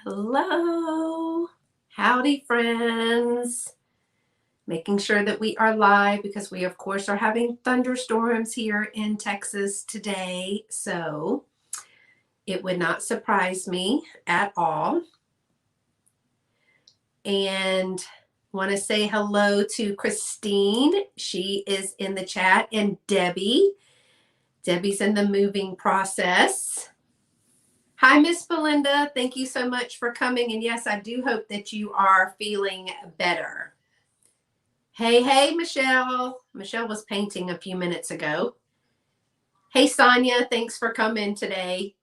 Hello. Howdy, friends. Making sure that we are live because we, of course, are having thunderstorms here in Texas today. So it would not surprise me at all. And want to say hello to Christine. She is in the chat. And Debbie. Debbie's in the moving process. Hi, Miss Belinda. Thank you so much for coming. And yes, I do hope that you are feeling better. Hey, Michelle. Michelle was painting a few minutes ago. Hey, Sonia. Thanks for coming today.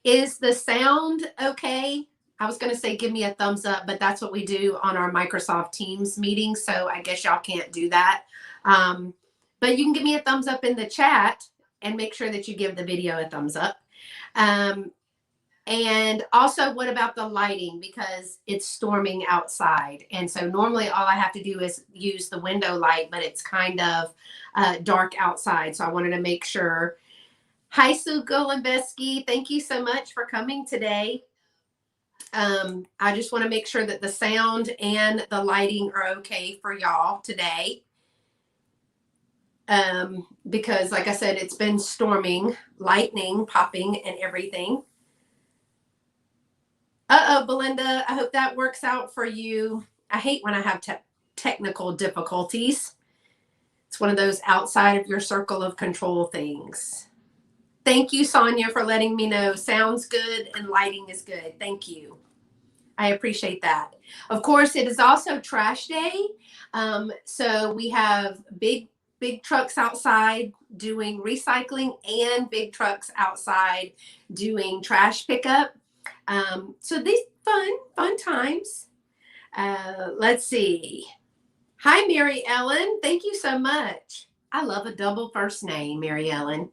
Is the sound okay? I was going to say give me a thumbs up, but that's what we do on our Microsoft Teams meeting. So I guess y'all can't do that. But you can give me a thumbs up in the chat and make sure that you give the video a thumbs up. And also, what about the lighting? Because it's storming outside. And so normally all I have to do is use the window light, but it's kind of dark outside. So I wanted to make sure. Hi, Sue Golembeski. Thank you so much for coming today. I just want to make sure that the sound and the lighting are okay for y'all today. Because like I said, it's been storming, lightning, popping, and everything. Belinda, I hope that works out for you. I hate when I have technical difficulties. It's one of those outside of your circle of control things. Thank you, Sonia, for letting me know. Sounds good and lighting is good. Thank you. I appreciate that. Of course, it is also trash day. So we have big trucks outside doing recycling and big trucks outside doing trash pickup. So these fun times. Let's see. Hi, Mary Ellen. Thank you so much. I love a double first name, Mary Ellen.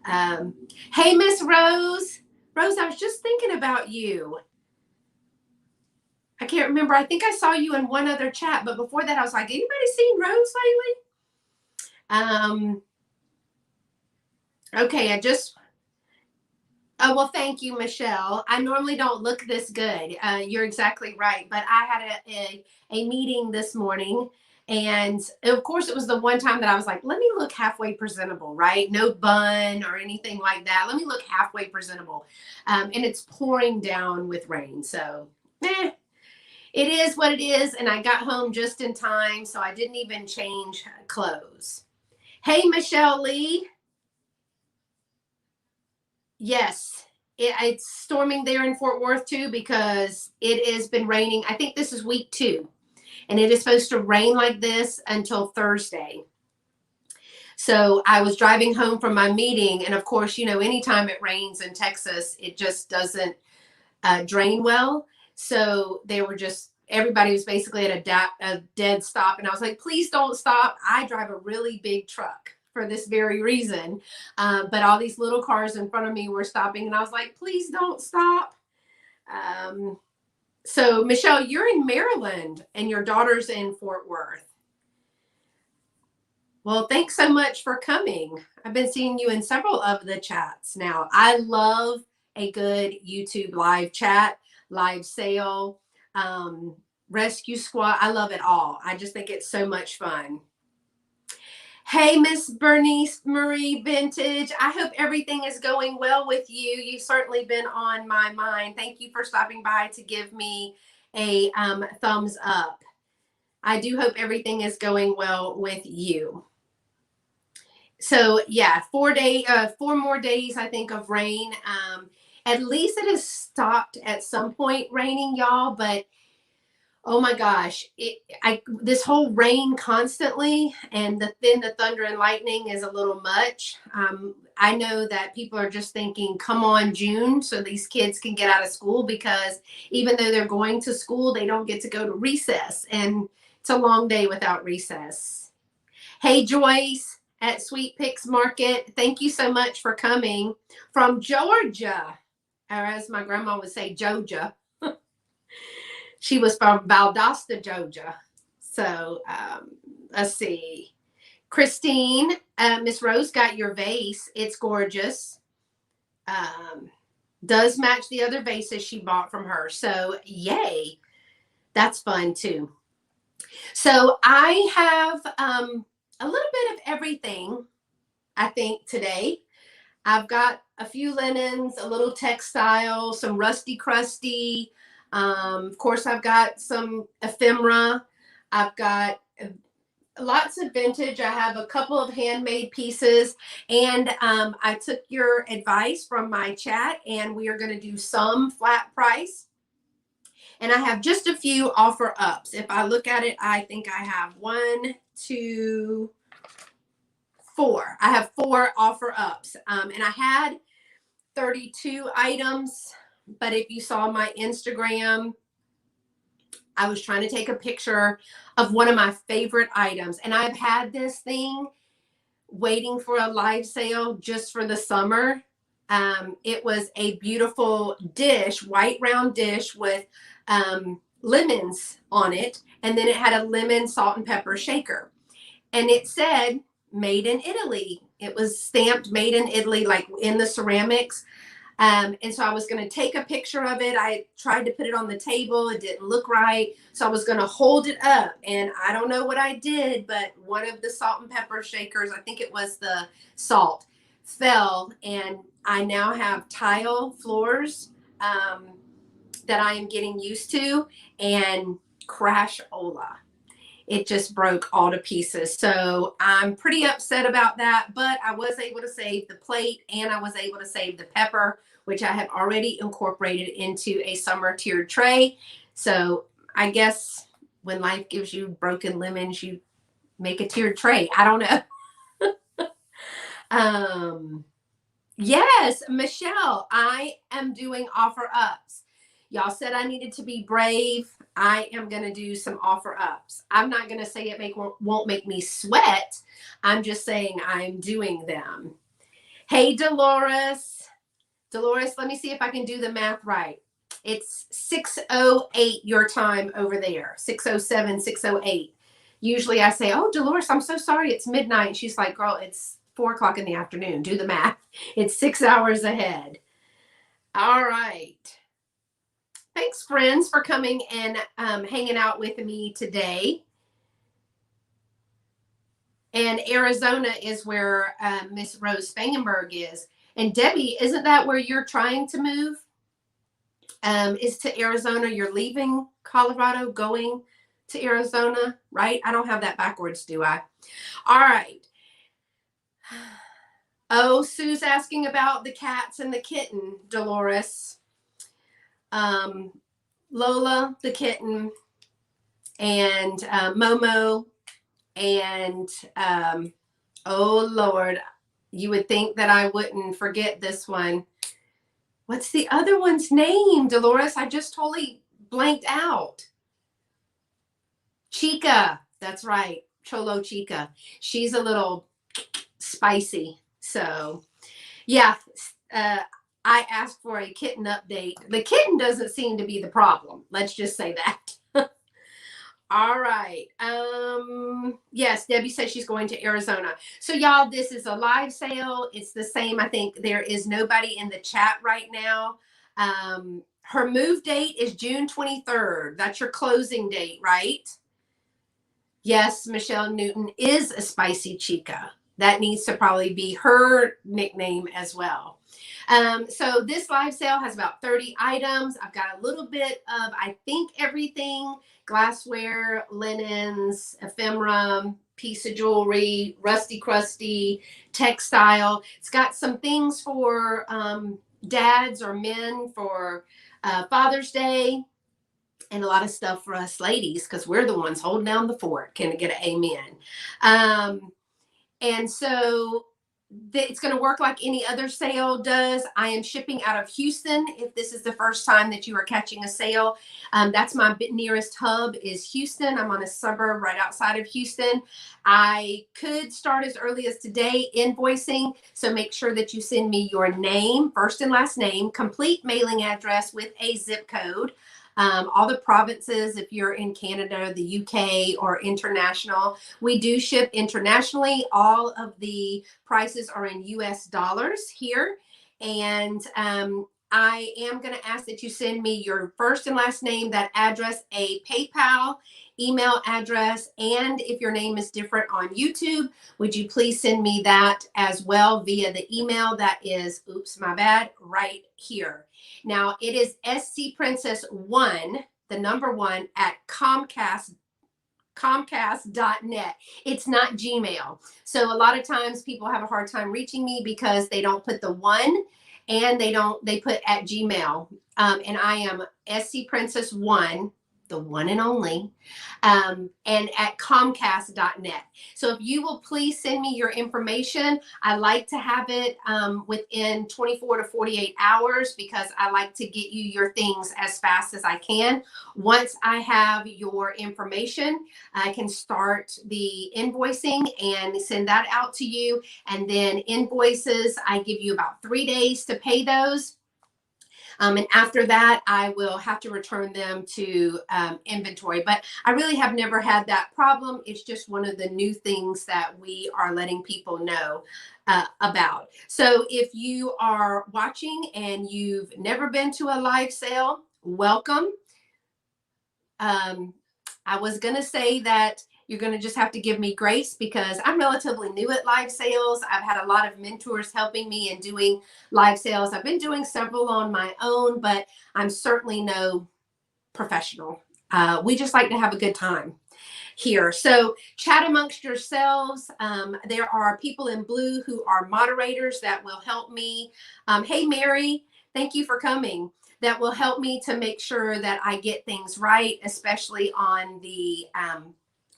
Hey, Miss Rose. Rose, I was just thinking about you. I can't remember. I think I saw you in one other chat, but before that, I was like, anybody seen Rose lately? Okay, oh, well, thank you, Michelle. I normally don't look this good. You're exactly right. But I had a meeting this morning. And of course, it was the one time that I was like, let me look halfway presentable, right? No bun or anything like that. Let me look halfway presentable. And it's pouring down with rain. So, it is what it is. And I got home just in time. So I didn't even change clothes. Hey, Michelle Lee. Yes, it's storming there in Fort Worth too because it has been raining. I think this is week 2, and it is supposed to rain like this until Thursday. So I was driving home from my meeting, and of course, you know, anytime it rains in Texas, it just doesn't drain well. So everybody was basically at a dead stop, and I was like, please don't stop. I drive a really big truck for this very reason. But all these little cars in front of me were stopping, and I was like, please don't stop. So Michelle, you're in Maryland and your daughter's in Fort Worth. Well, thanks so much for coming. I've been seeing you in several of the chats now. I love a good YouTube live chat, live sale, rescue squad. I love it all. I just think it's so much fun. Hey, Miss Bernice Marie Vintage. I hope everything is going well with you. You've certainly been on my mind. Thank you for stopping by to give me a thumbs up. I do hope everything is going well with you. So yeah, 4 more days, I think, of rain. At least it has stopped at some point raining, y'all, but oh my gosh, this whole rain constantly and then the thunder and lightning is a little much. I know that people are just thinking, come on, June, so these kids can get out of school, because even though they're going to school, they don't get to go to recess, and it's a long day without recess. Hey, Joyce at Sweet Picks Market, thank you so much for coming from Georgia, or as my grandma would say, Georgia. She was from Valdosta, Georgia. So let's see. Christine, Miss Rose got your vase. It's gorgeous. Does match the other vases she bought from her. So yay, that's fun too. So I have a little bit of everything, I think, today. I've got a few linens, a little textile, some rusty crusty. Of course, I've got some ephemera. I've got lots of vintage. I have a couple of handmade pieces, and I took your advice from my chat, and we are going to do some flat price. And I have just a few offer ups. If I look at it, I think I have 1, 2, 4. I have 4 offer ups. And I had 32 items, but if you saw my Instagram, I was trying to take a picture of one of my favorite items. And I've had this thing waiting for a live sale just for the summer. It was a beautiful dish, white round dish with lemons on it. And then it had a lemon salt and pepper shaker. And it said made in Italy. It was stamped made in Italy, like in the ceramics. And so I was going to take a picture of it. I tried to put it on the table. It didn't look right. So I was going to hold it up. And I don't know what I did, but one of the salt and pepper shakers, I think it was the salt, fell. And I now have tile floors that I am getting used to, and crash-ola. It just broke all to pieces. So I'm pretty upset about that, but I was able to save the plate, and I was able to save the pepper, which I have already incorporated into a summer tiered tray. So I guess when life gives you broken lemons, you make a tiered tray. I don't know. Yes, Michelle, I am doing offer ups. Y'all said I needed to be brave. I am going to do some offer ups. I'm not going to say it won't make me sweat. I'm just saying I'm doing them. Hey, Dolores. Dolores, let me see if I can do the math right. It's 6:08 your time over there. 6:07, 6:08. Usually I say, oh, Dolores, I'm so sorry. It's midnight. And she's like, girl, it's 4 o'clock in the afternoon. Do the math. It's 6 hours ahead. All right. Thanks, friends, for coming and hanging out with me today. And Arizona is where Miss Rose Spangenberg is. And Debbie, isn't that where you're trying to move? Is to Arizona. You're leaving Colorado, going to Arizona, right? I don't have that backwards, do I? All right. Oh, Sue's asking about the cats and the kitten, Dolores. Lola, the kitten, and Momo, and oh Lord, you would think that I wouldn't forget this one. What's the other one's name, Dolores? I just totally blanked out. Chica, that's right, Cholo Chica. She's a little spicy. So yeah, I asked for a kitten update. The kitten doesn't seem to be the problem. Let's just say that. All right. Yes, Debbie says she's going to Arizona. So y'all, this is a live sale. It's the same. I think there is nobody in the chat right now. Her move date is June 23rd. That's your closing date, right? Yes, Michelle Newton is a spicy chica. That needs to probably be her nickname as well. So this live sale has about 30 items. I've got a little bit of, I think, everything: glassware, linens, ephemera, piece of jewelry, rusty crusty, textile. It's got some things for dads or men for Father's Day, and a lot of stuff for us ladies, because we're the ones holding down the fort. Can I get an amen? And so it's going to work like any other sale does. I am shipping out of Houston. If this is the first time that you are catching a sale, that's my nearest hub is Houston. I'm on a suburb right outside of Houston. I could start as early as today invoicing. So make sure that you send me your name, first and last name, complete mailing address with a zip code. All the provinces, if you're in Canada, the UK, or international. We do ship internationally. All of the prices are in US dollars here. And I am going to ask that you send me your first and last name, that address, a PayPal email address, and if your name is different on YouTube, would you please send me that as well via the email that is, oops, my bad, right here. Now it is scprincess1, the number 1 at comcast.net. It's not Gmail. So a lot of times people have a hard time reaching me because they don't put the 1 and they put at Gmail. And I am scprincess1, the one and only, and at comcast.net. So if you will please send me your information, I like to have it within 24 to 48 hours because I like to get you your things as fast as I can. Once I have your information, I can start the invoicing and send that out to you. And then invoices, I give you about 3 days to pay those. And after that, I will have to return them to inventory. But I really have never had that problem. It's just one of the new things that we are letting people know about. So if you are watching and you've never been to a live sale, welcome. I was going to say that you're going to just have to give me grace because I'm relatively new at live sales. I've had a lot of mentors helping me in doing live sales. I've been doing several on my own, but I'm certainly no professional. We just like to have a good time here. So chat amongst yourselves. There are people in blue who are moderators that will help me. Hey, Mary, thank you for coming. That will help me to make sure that I get things right, especially on the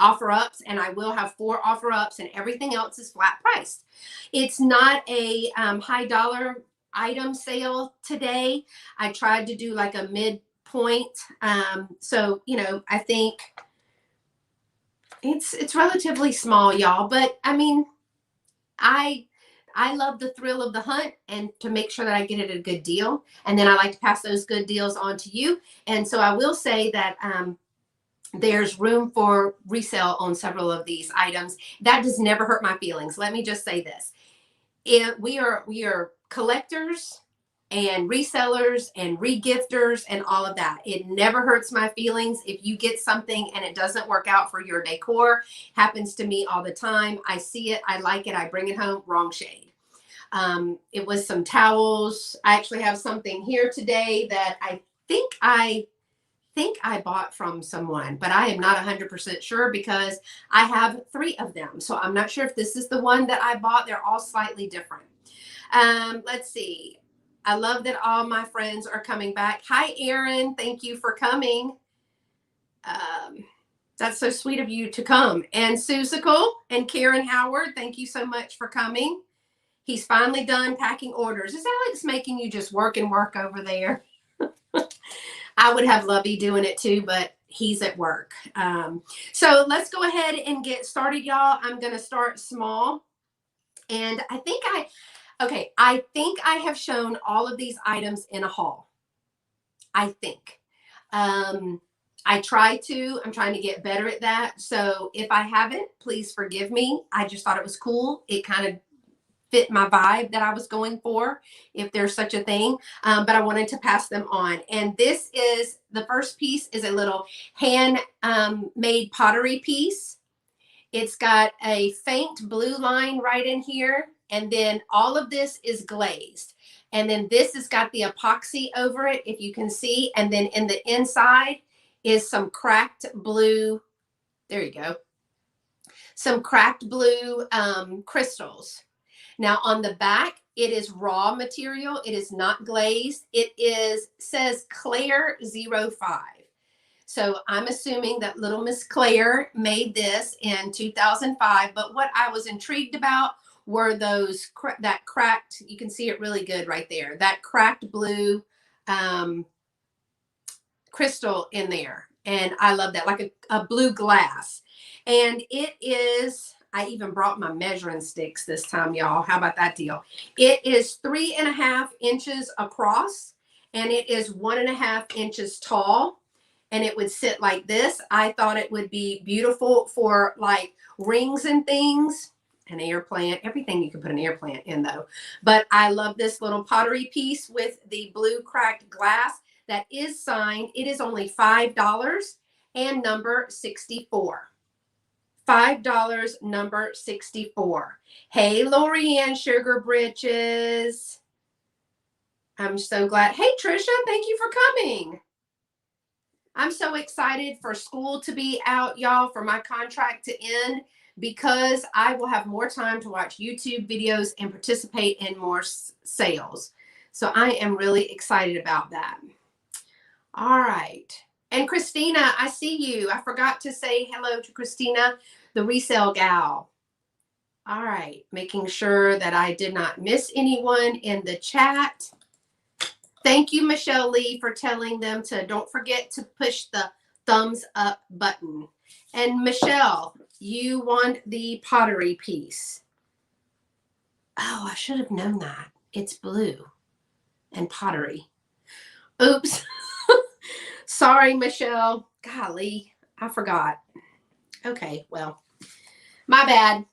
offer ups, and I will have 4 offer ups and everything else is flat priced. It's not a high dollar item sale today. I tried to do like a midpoint. So, you know, I think it's relatively small, y'all, but I mean, I love the thrill of the hunt and to make sure that I get it at a good deal. And then I like to pass those good deals on to you. And so I will say that there's room for resale on several of these items. That does never hurt my feelings. Let me just say this. We are collectors and resellers and regifters and all of that. It never hurts my feelings if you get something and it doesn't work out for your decor. Happens to me all the time. I see it, I like it, I bring it home, wrong shade. It was some towels. I actually have something here today that I think I bought from someone, but I am not 100% sure because I have 3 of them. So I'm not sure if this is the one that I bought. They're all slightly different. Let's see. I love that all my friends are coming back. Hi, Erin. Thank you for coming. That's so sweet of you to come. And Susical and Karen Howard, thank you so much for coming. He's finally done packing orders. Is Alex making you just work and work over there? I would have Lovey doing it too, but he's at work. So let's go ahead and get started, y'all. I'm going to start small. And I think I have shown all of these items in a haul. I think. I try to. I'm trying to get better at that. So if I haven't, please forgive me. I just thought it was cool. It kind of fit my vibe that I was going for, if there's such a thing. But I wanted to pass them on. And this is, the first piece is a little hand made pottery piece. It's got a faint blue line right in here. And then all of this is glazed. And then this has got the epoxy over it, if you can see. And then in the inside is some cracked blue, there you go, some cracked blue crystals. Now on the back, it is raw material. It is not glazed. It says Claire 05. So I'm assuming that little Miss Claire made this in 2005. But what I was intrigued about were those, that cracked, you can see it really good right there, that cracked blue crystal in there. And I love that, like a blue glass. And it is, I even brought my measuring sticks this time, y'all. How about that deal? It is 3.5 inches across and it is 1.5 inches tall. And it would sit like this. I thought it would be beautiful for like rings and things. an air plant, everything you can put an air plant in though. But I love this little pottery piece with the blue cracked glass that is signed. It is only $5 and number 64. $5, number 64. Hey, Lorianne Sugar Britches. I'm so glad. Hey, Trisha, thank you for coming. I'm so excited for school to be out, y'all, for my contract to end, because I will have more time to watch YouTube videos and participate in more sales. So I am really excited about that. All right. And Christina, I see you. I forgot to say hello to Christina, the resale gal. All right. Making sure that I did not miss anyone in the chat. Thank you, Michelle Lee, for telling them to don't forget to push the thumbs up button. And Michelle, you want the pottery piece. Oh, I should have known that. It's blue and pottery. Oops. Sorry, Michelle. Golly, I forgot. Okay, well, my bad.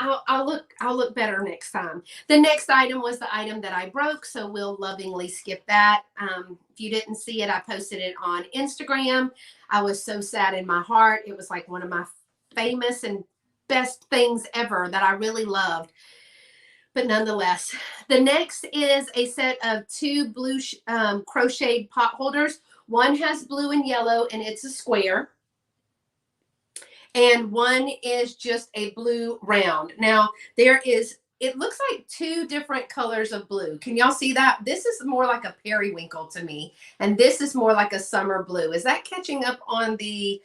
I'll look better next time. The next item was the item that I broke, so we'll lovingly skip that. If you didn't see it, I posted it on Instagram. I was so sad in my heart. It was like one of my famous and best things ever that I really loved. But nonetheless, the next is a set of two blue crocheted pot holders. One has blue and yellow, and it's a square. And one is just a blue round. Now, it looks like two different colors of blue. Can y'all see that? This is more like a periwinkle to me, and this is more like a summer blue. Is that catching up on the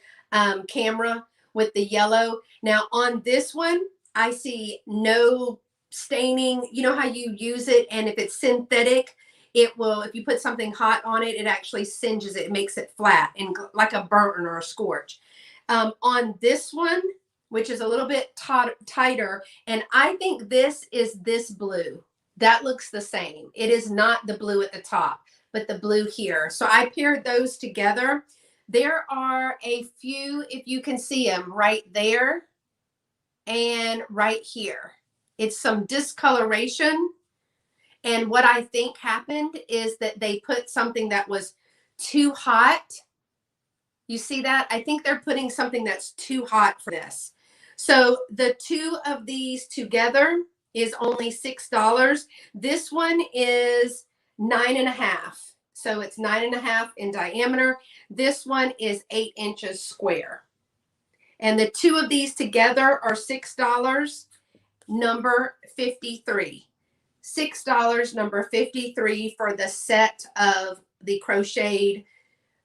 camera with the yellow? Now, on this one, I see no staining. You know how you use it, and if it's synthetic, it will, if you put something hot on it, it actually singes it, makes it flat and like a burn or a scorch. On this one, which is a little bit tighter, and I think this is this blue. That looks the same. It is not the blue at the top, but the blue here. So I paired those together. There are a few, if you can see them, right there and right here. It's some discoloration. And what I think happened is that they put something that was too hot. You see that? I think they're putting something that's too hot for this. So the two of these together is only $6. This one is 9.5. So it's 9.5 in diameter. This one is 8 inches square. And the two of these together are $6, number 53. $6, number 53 for the set of the crocheted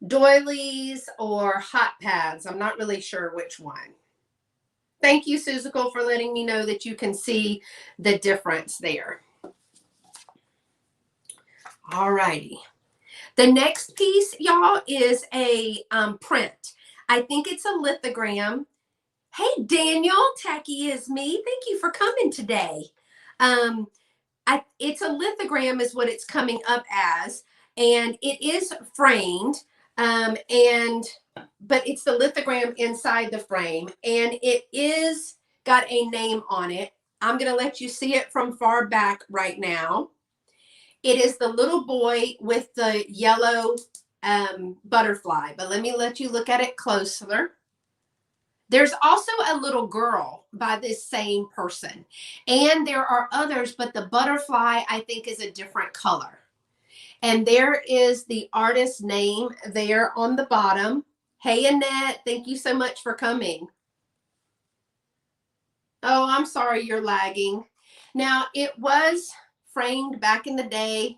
doilies or hot pads. I'm not really sure which one. Thank you, Suzical, for letting me know that you can see the difference there. All righty. The next piece, y'all, is a print. I think it's a lithogram. Hey, Daniel, Tacky is me. Thank you for coming today. It's a lithogram is what it's coming up as, and it is framed. But it's the lithogram inside the frame, and it is got a name on it. I'm going to let you see it from far back right now. It is the little boy with the yellow butterfly, but let me let you look at it closer. There's also a little girl by this same person, and there are others, but the butterfly, I think, is a different color. And there is the artist's name there on the bottom. Hey, Annette, thank you so much for coming. Oh, I'm sorry you're lagging. Now, it was framed back in the day.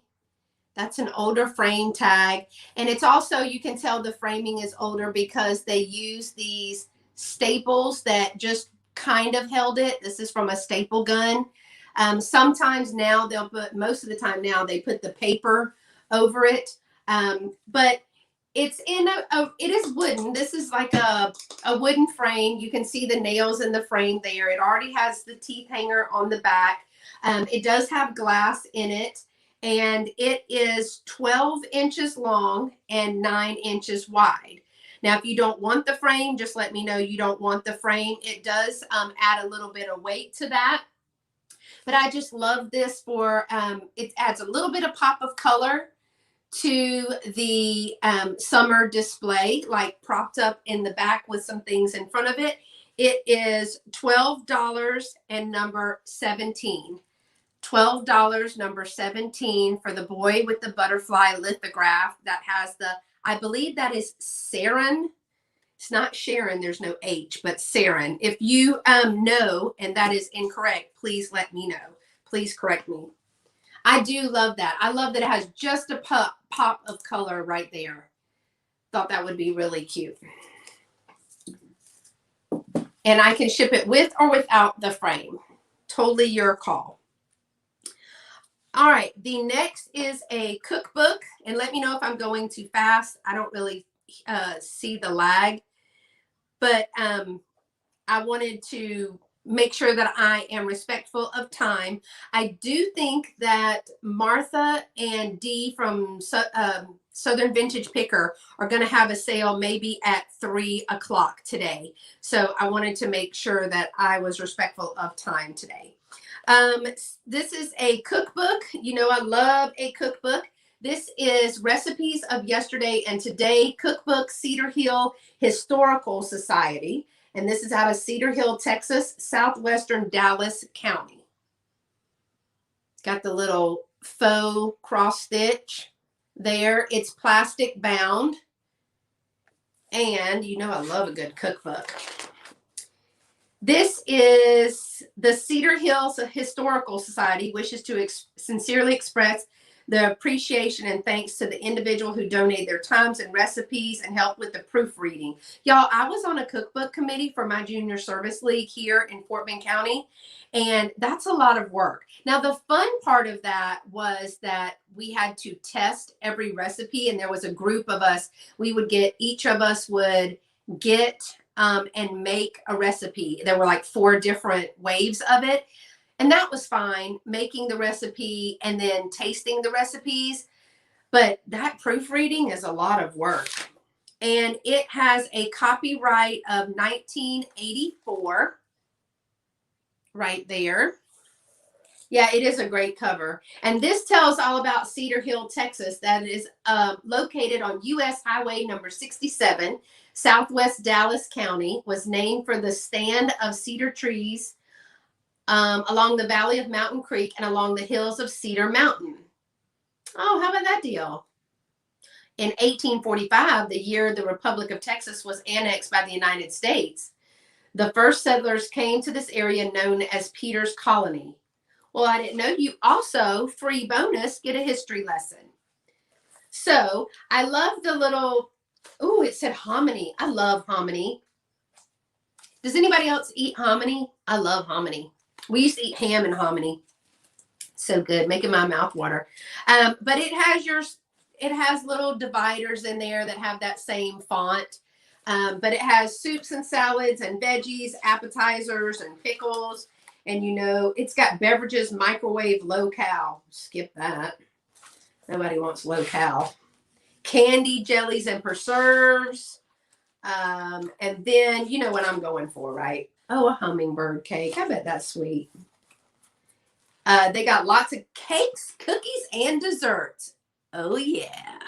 That's an older frame tag. And it's also, you can tell the framing is older because they use these staples that just kind of held it. This is from a staple gun. Sometimes now they'll put, most of the time now they put the paper over it, but it's in it is wooden. This is like a wooden frame. You can see the nails in the frame there. It already has the teeth hanger on the back. It does have glass in it, and it is 12 inches long and 9 inches wide. Now, if you don't want the frame, just let me know you don't want the frame. It does add a little bit of weight to that. But I just love this for, it adds a little bit of pop of color to the summer display, like propped up in the back with some things in front of it. It is $12 and number 17. $12, number 17 for the boy with the butterfly lithograph that has the, I believe that is Saren. It's not Sharon, there's no H, but Saren. If you know and that is incorrect, please let me know. Please correct me. I do love that. I love that it has just a pop of color right there. Thought that would be really cute. And I can ship it with or without the frame. Totally your call. All right, the next is a cookbook. And let me know if I'm going too fast. I don't really see the lag. But I wanted to make sure that I am respectful of time. I do think that Martha and Dee from Southern Vintage Picker are going to have a sale maybe at 3 o'clock today. So I wanted to make sure that I was respectful of time today. This is a cookbook. You know, I love a cookbook. This is Recipes of Yesterday and Today Cookbook, Cedar Hill Historical Society. And this is out of Cedar Hill, Texas, southwestern Dallas County. It's got the little faux cross stitch there. It's plastic bound. And you know I love a good cookbook. This is the Cedar Hills Historical Society wishes to sincerely express the appreciation and thanks to the individual who donated their times and recipes and helped with the proofreading. Y'all, I was on a cookbook committee for my junior service league here in Fort Bend County, and that's a lot of work. Now, the fun part of that was that we had to test every recipe, and there was a group of us. Each of us would get and make a recipe. There were like 4 different waves of it. And that was fine, making the recipe and then tasting the recipes. But that proofreading is a lot of work. And it has a copyright of 1984 right there. Yeah, it is a great cover. And this tells all about Cedar Hill, Texas. That is located on U.S. Highway number 67, southwest Dallas County. Was named for the stand of cedar trees along the valley of Mountain Creek and along the hills of Cedar Mountain. Oh, how about that deal? In 1845, the year the Republic of Texas was annexed by the United States, the first settlers came to this area known as Peter's Colony. Well, I didn't know you also, free bonus, get a history lesson. So I love the little, oh, it said hominy. I love hominy. Does anybody else eat hominy? I love hominy. We used to eat ham and hominy. So good, making my mouth water. But it has little dividers in there that have that same font. But it has soups and salads and veggies, appetizers and pickles. And you know, it's got beverages, microwave, low-cal. Skip that. Nobody wants low-cal. Candy, jellies, and preserves. And then, you know what I'm going for, right? Oh, a hummingbird cake. I bet that's sweet. They got lots of cakes, cookies, and desserts. Oh, yeah.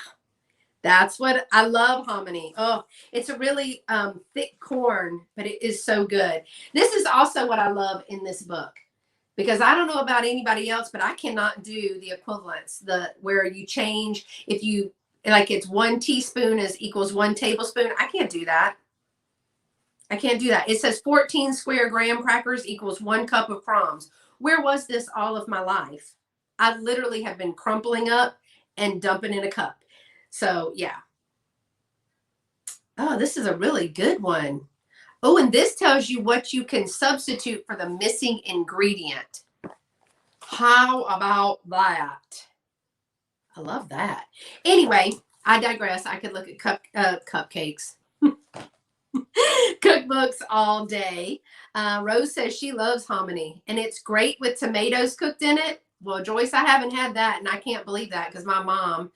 That's what I love, hominy. Oh, it's a really thick corn, but it is so good. This is also what I love in this book, because I don't know about anybody else, but I cannot do the equivalents, where you change, if you, like it's 1 teaspoon equals 1 tablespoon. I can't do that. I can't do that. It says 14 square graham crackers equals 1 cup of crumbs. Where was this all of my life? I literally have been crumpling up and dumping in a cup. So yeah. Oh, this is a really good one. Oh, and this tells you what you can substitute for the missing ingredient. How about that? I love that. Anyway, I digress. I could look at cupcakes. Cookbooks all day. Rose says she loves hominy, and it's great with tomatoes cooked in it. Well, Joyce, I haven't had that, and I can't believe that because my mom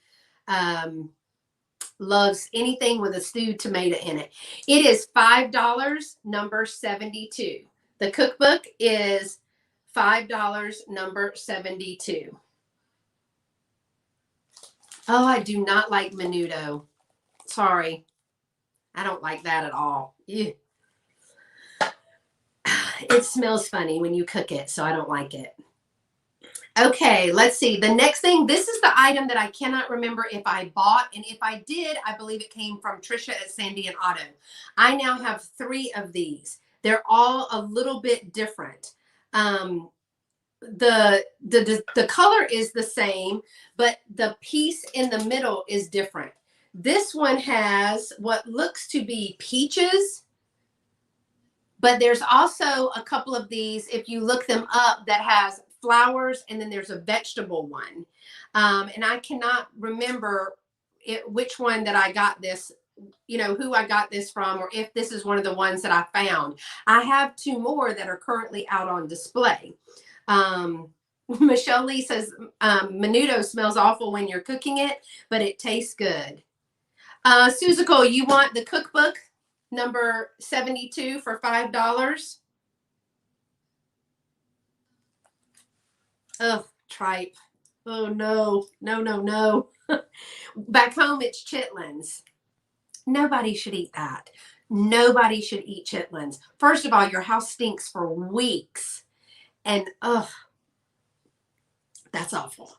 loves anything with a stewed tomato in it. It is $5, number 72. The cookbook is $5, number 72. Oh, I do not like menudo. Sorry. I don't like that at all. Ew. It smells funny when you cook it, so I don't like it. Okay, let's see. The next thing, this is the item that I cannot remember if I bought, and if I did, I believe it came from Trisha at Sandy and Otto. I now have 3 of these. They're all a little bit different. The color is the same, but the piece in the middle is different. This one has what looks to be peaches, but there's also a couple of these, if you look them up, that has flowers, and then there's a vegetable one. And I cannot remember which one that I got this, you know, who I got this from, or if this is one of the ones that I found. I have 2 more that are currently out on display. Michelle Lee says, menudo smells awful when you're cooking it, but it tastes good. Suzico, you want the cookbook number 72 for $5? Oh, tripe. Oh, no, no, no, no. Back home, it's chitlins. Nobody should eat that. Nobody should eat chitlins. First of all, your house stinks for weeks. And, ugh, that's awful.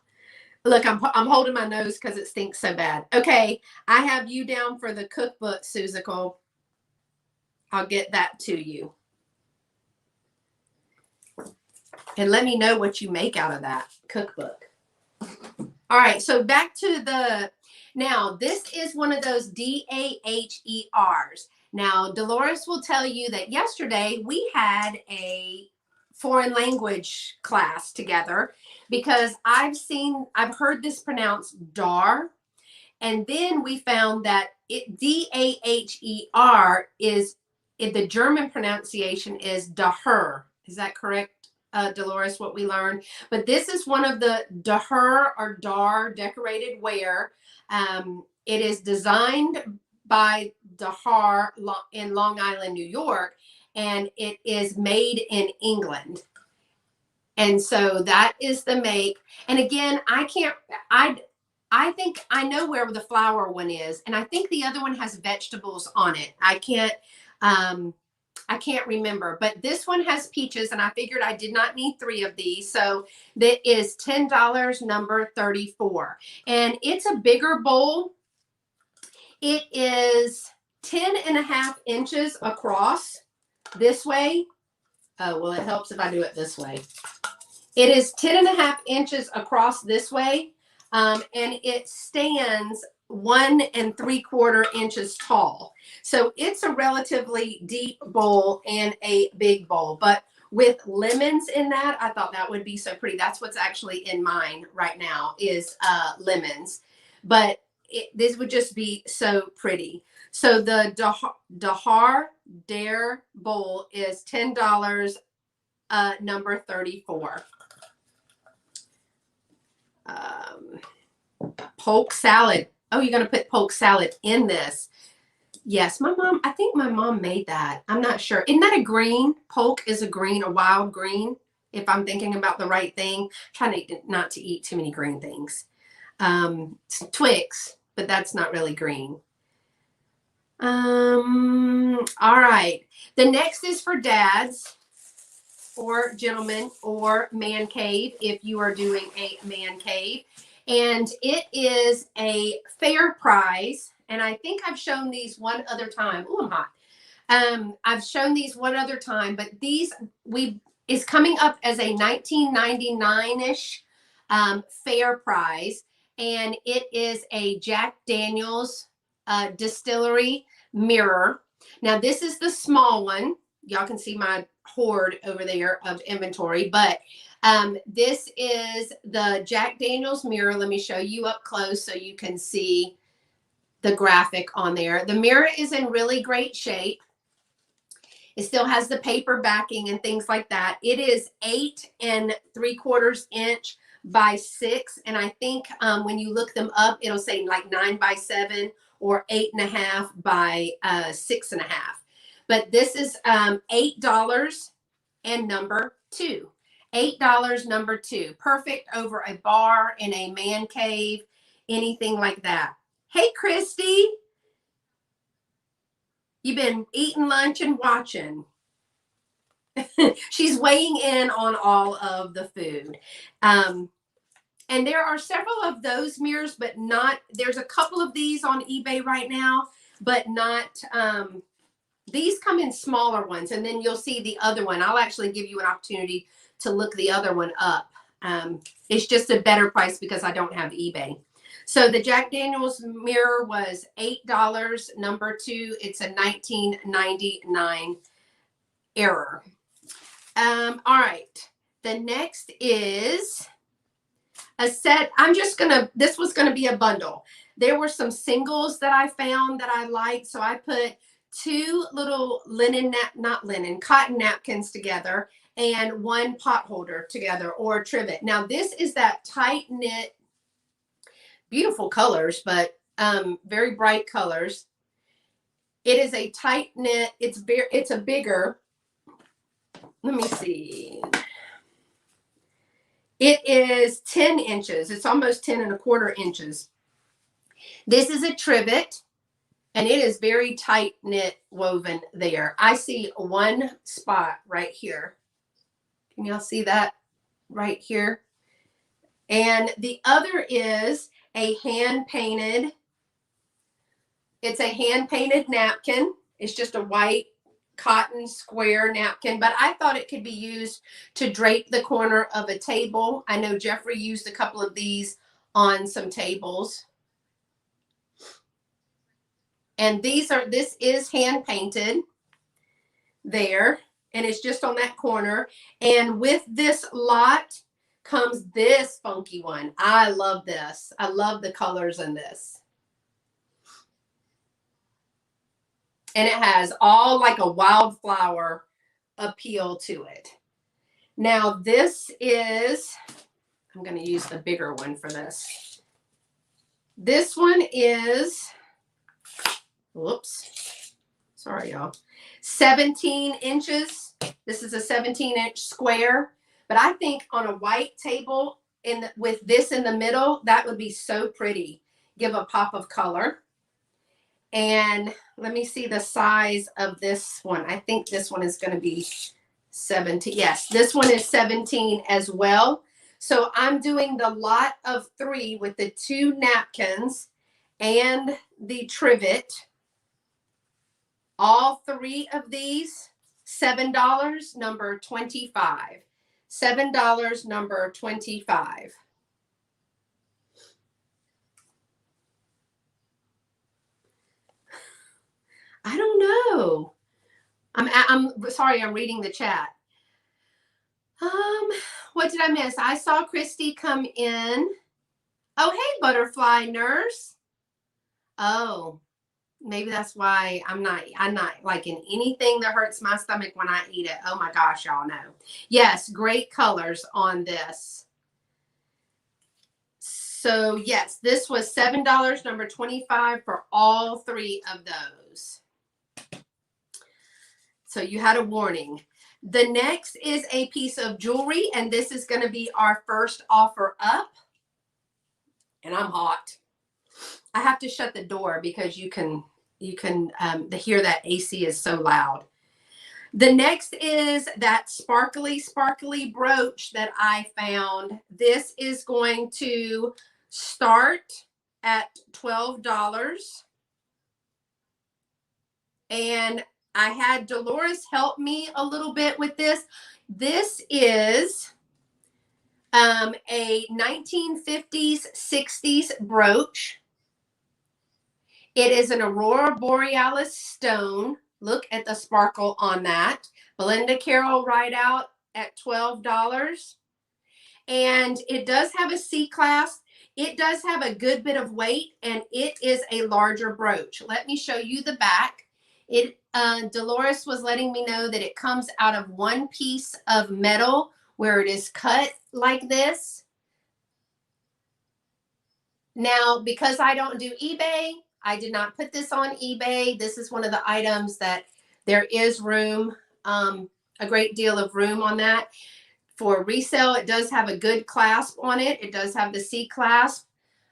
Look, I'm holding my nose because it stinks so bad. Okay, I have you down for the cookbook, Suzical. I'll get that to you. And let me know what you make out of that cookbook. All right, so back to now this is one of those DAHERs. Now, Dolores will tell you that yesterday we had a foreign language class together because I've heard this pronounced dar. And then we found that DAHER is, the German pronunciation is daher. Is that correct, Dolores, what we learned? But this is one of the daher or dar decorated ware. It is designed by Daher in Long Island, New York, and it is made in England. And so that is the make. And again, I think I know where the flower one is, and I think the other one has vegetables on it. I can't remember, but this one has peaches, and I figured I did not need 3 of these. So that is $10, number 34. And it's a bigger bowl. It is 10.5 inches across this way. Oh, well, it helps if I do it this way. It is 10.5 inches across this way. And it stands 1 3/4 inches tall. So it's a relatively deep bowl and a big bowl, but with lemons in that, I thought that would be so pretty. That's what's actually in mine right now is lemons, but this would just be so pretty. So the Daher Dare bowl is $10, number 34. Polk salad. Oh, you're going to put polk salad in this. Yes, I think my mom made that. I'm not sure. Isn't that a green? Polk is a green, a wild green, if I'm thinking about the right thing. I'm trying not to eat too many green things. Twix, but that's not really green. All right. The next is for dads or gentlemen or man cave, if you are doing a man cave. And it is a fair prize. And I think I've shown these one other time. Oh, I'm hot. I've shown these one other time, but these is coming up as a $19.99-ish fair prize. And it is a Jack Daniel's distillery mirror. Now, this is the small one. Y'all can see my hoard over there of inventory, but this is the Jack Daniel's mirror. Let me show you up close so you can see the graphic on there. The mirror is in really great shape. It still has the paper backing and things like that. It is 8 3/4 inch by 6. And I think when you look them up, it'll say like 9 by 7 or 8.5 by 6.5. But this is $8 and number 2. $8 number 2. Perfect over a bar in a man cave, anything like that. Hey, Christy. You've been eating lunch and watching. She's weighing in on all of the food. And there are several of those mirrors, but not, there's a couple of these on eBay right now, but not, these come in smaller ones. And then you'll see the other one. I'll actually give you an opportunity to look the other one up. It's just a better price because I don't have eBay. So the Jack Daniel's mirror was $8, number 2. It's a 1999 error. All right. The next is a set. This was going to be a bundle. There were some singles that I found that I liked. So I put 2 little cotton napkins together and 1 pot holder together, or trivet. Now this is that tight knit, beautiful colors, but very bright colors. It is a tight knit. It's a bigger, let me see. It is 10 inches. It's almost 10.25 inches. This is a trivet, and it is very tight knit woven there. I see one spot right here. Can y'all see that right here? And the other is a hand-painted, it's a hand-painted napkin. It's just a white cotton square napkin, but I thought it could be used to drape the corner of a table. I know Jeffrey used a couple of these on some tables. And this is hand painted there, and it's just on that corner. And with this lot comes this funky one. I love this. I love the colors in this. And it has all like a wildflower appeal to it. Now this is, I'm going to use the bigger one for this. This one is, whoops, sorry y'all, 17 inches. This is a 17-inch square, but I think on a white table with this in the middle, that would be so pretty. Give a pop of color. And let me see the size of this one. I think this one is going to be 17. Yes, this one is 17 as well. So I'm doing the lot of 3 with the 2 napkins and the trivet. All 3 of these, $7, number 25. $7, number 25. I don't know. I'm sorry, I'm reading the chat. What did I miss? I saw Christy come in. Oh, hey, Butterfly Nurse. Oh, maybe that's why I'm not liking anything that hurts my stomach when I eat it. Oh my gosh, y'all know. Yes, great colors on this. So yes, this was $7, number 25 for all 3 of those. So you had a warning. The next is a piece of jewelry, and this is going to be our first offer up. And I'm hot. I have to shut the door because you can hear that AC is so loud. The next is that sparkly brooch that I found. This is going to start at $12. And I had Dolores help me a little bit with this. This is a 1950s, 60s brooch. It is an Aurora Borealis stone. Look at the sparkle on that. Belinda Carroll right out at $12. And it does have a C-clasp. It does have a good bit of weight, and it is a larger brooch. Let me show you the back. Dolores was letting me know that it comes out of one piece of metal where it is cut like this. Now, because I don't do eBay, I did not put this on eBay. This is one of the items that there is room, a great deal of room on that. For resale, it does have a good clasp on it. It does have the C clasp.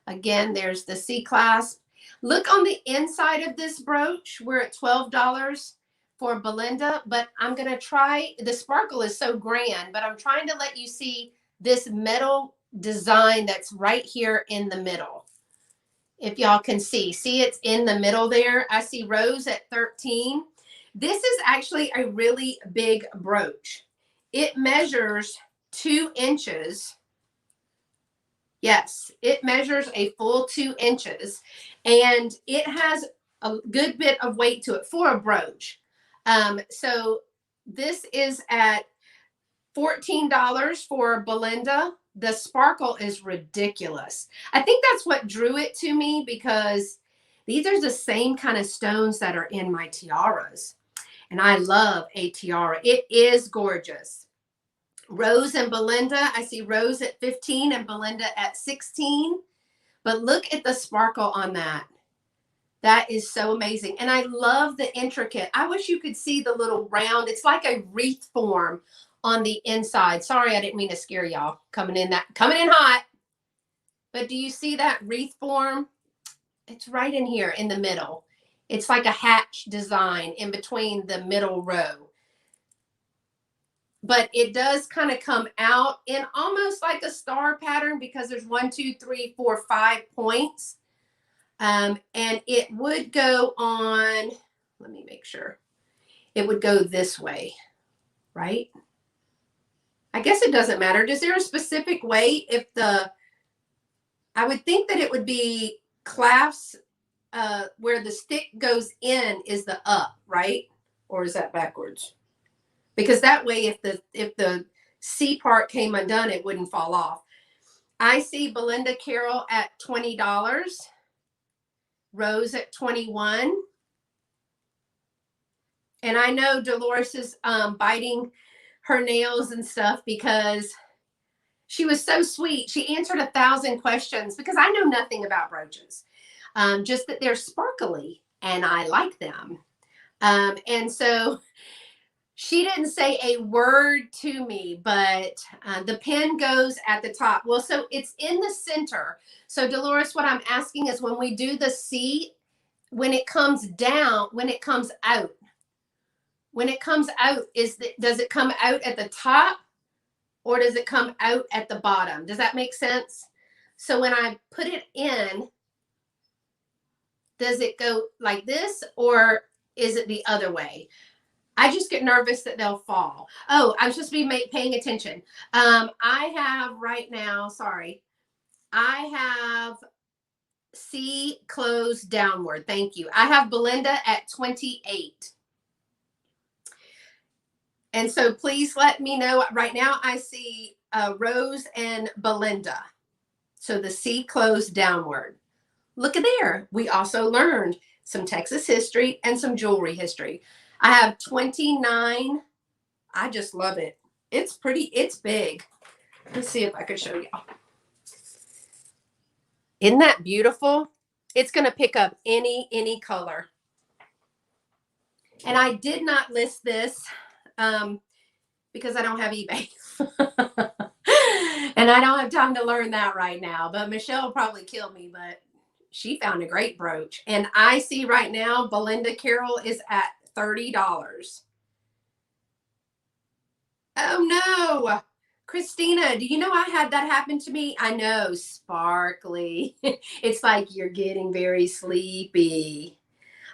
Again, there's the C clasp. Look on the inside of this brooch. We're at $12 for Belinda, but I'm going to try, the sparkle is so grand, but I'm trying to let you see this metal design that's right here in the middle. If y'all can see it's in the middle there. I see Rose at 13. This is actually a really big brooch. It measures 2 inches. Yes, it measures a full 2 inches, and it has a good bit of weight to it for a brooch. So this is at $14 for Belinda. The sparkle is ridiculous. I think that's what drew it to me, because these are the same kind of stones that are in my tiaras. And I love a tiara. It is gorgeous. Rose and Belinda, I see Rose at 15 and Belinda at 16. But look at the sparkle on that. That is so amazing. And I love the intricate. I wish you could see the little round. It's like a wreath form on the inside. Sorry, I didn't mean to scare y'all. Coming in hot. But do you see that wreath form? It's right in here in the middle. It's like a hatch design in between the middle row. But it does kind of come out in almost like a star pattern, because there's 1, 2, 3, 4, 5 points. And it would go on, let me make sure. It would go this way, right? I guess it doesn't matter. Is there a specific way if I would think that it would be clasps where the stick goes in is the up, right? Or is that backwards? Because that way, if the C part came undone, it wouldn't fall off. I see Belinda Carroll at $20. Rose at 21. And I know Dolores is biting her nails and stuff, because she was so sweet. She answered 1,000 questions, because I know nothing about brooches, just that they're sparkly and I like them. And so she didn't say a word to me, but the pin goes at the top. Well, so it's in the center. So Dolores, what I'm asking is, when we do the C, when it comes down, when it comes out, does it come out at the top, or does it come out at the bottom? Does that make sense? So when I put it in, does it go like this, or is it the other way? I just get nervous that they'll fall. Oh, I'm supposed to be paying attention. I have right now, sorry, I have C closed downward. Thank you. I have Belinda at 28. And so please let me know. Right now I see Rose and Belinda. So the C closed downward. Look at there. We also learned some Texas history and some jewelry history. I have 29. I just love it. It's pretty, it's big. Let's see if I can show y'all. Isn't that beautiful? It's going to pick up any color. And I did not list this because I don't have eBay. And I don't have time to learn that right now. But Michelle will probably kill me, but she found a great brooch. And I see right now Belinda Carroll is at $30. Oh no, Christina, do you know I had that happen to me? I know, sparkly. It's like you're getting very sleepy.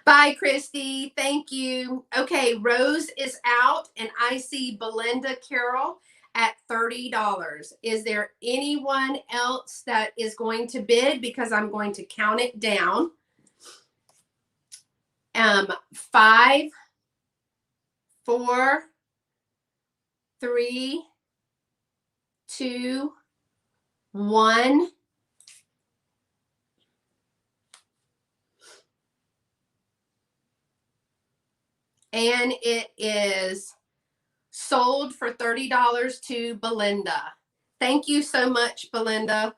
Bye, Christy. Thank you. Okay, Rose is out, and I see Belinda Carroll at $30. Is there anyone else that is going to bid? Because I'm going to count it down. 5, 4, 3, 2, 1. And it is sold for $30 to Belinda. Thank you so much, Belinda.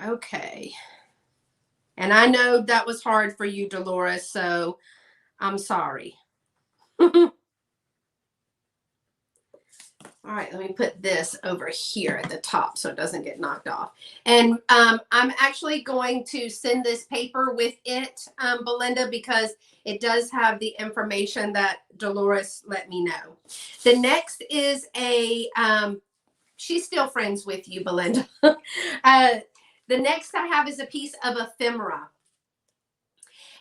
Okay. And I know that was hard for you, Dolores, so I'm sorry. All right, let me put this over here at the top so it doesn't get knocked off. And I'm actually going to send this paper with it, Belinda, because it does have the information that Dolores let me know. The next is a, she's still friends with you, Belinda. The next I have is a piece of ephemera.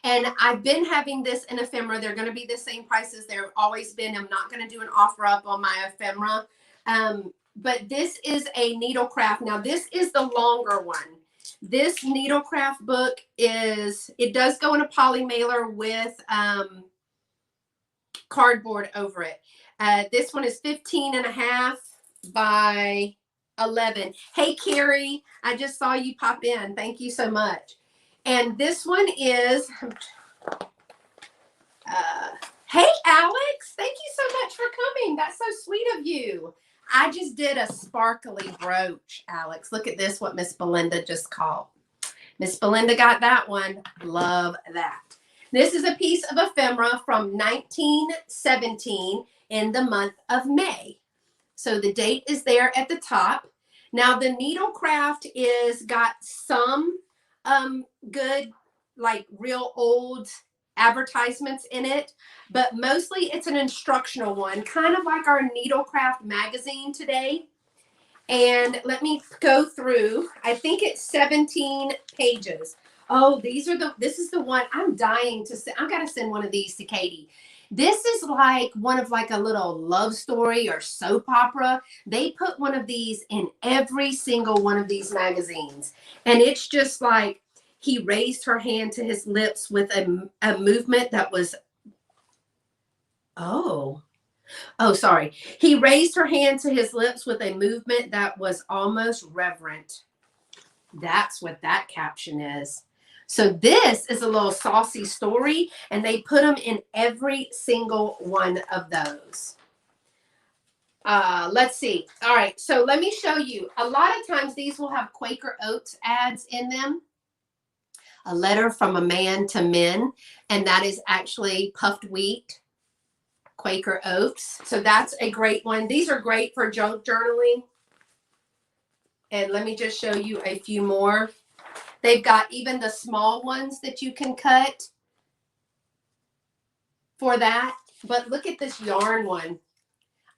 And I've been having this in ephemera. They're going to be the same price as they've always been. I'm not going to do an offer up on my ephemera. But this is a needlecraft. Now, this is the longer one. This needlecraft book is, it does go in a poly mailer with cardboard over it. This one is 15.5 by 11. Hey, Carrie, I just saw you pop in. Thank you so much. And this one is, hey, Alex, thank you so much for coming. That's so sweet of you. I just did a sparkly brooch, Alex. Look at this, what Miss Belinda just caught. Miss Belinda got that one. Love that. This is a piece of ephemera from 1917 in the month of May. So the date is there at the top. Now the needlecraft is got some good, like real old advertisements in it, but mostly it's an instructional one, kind of like our Needlecraft magazine today. And let me go through, I think it's 17 pages. Oh, this is the one I'm dying to send. I've got to send one of these to Katie. This is like one of like a little love story or soap opera. They put one of these in every single one of these magazines. And it's just like, he raised her hand to his lips with a movement that was, sorry. He raised her hand to his lips with a movement that was almost reverent. That's what that caption is. So this is a little saucy story, and they put them in every single one of those. Let's see. All right, so let me show you. A lot of times these will have Quaker Oats ads in them. A letter from a man to men, and that is actually puffed wheat, Quaker Oats. So that's a great one. These are great for junk journaling. And let me just show you a few more. They've got even the small ones that you can cut for that. But look at this yarn one.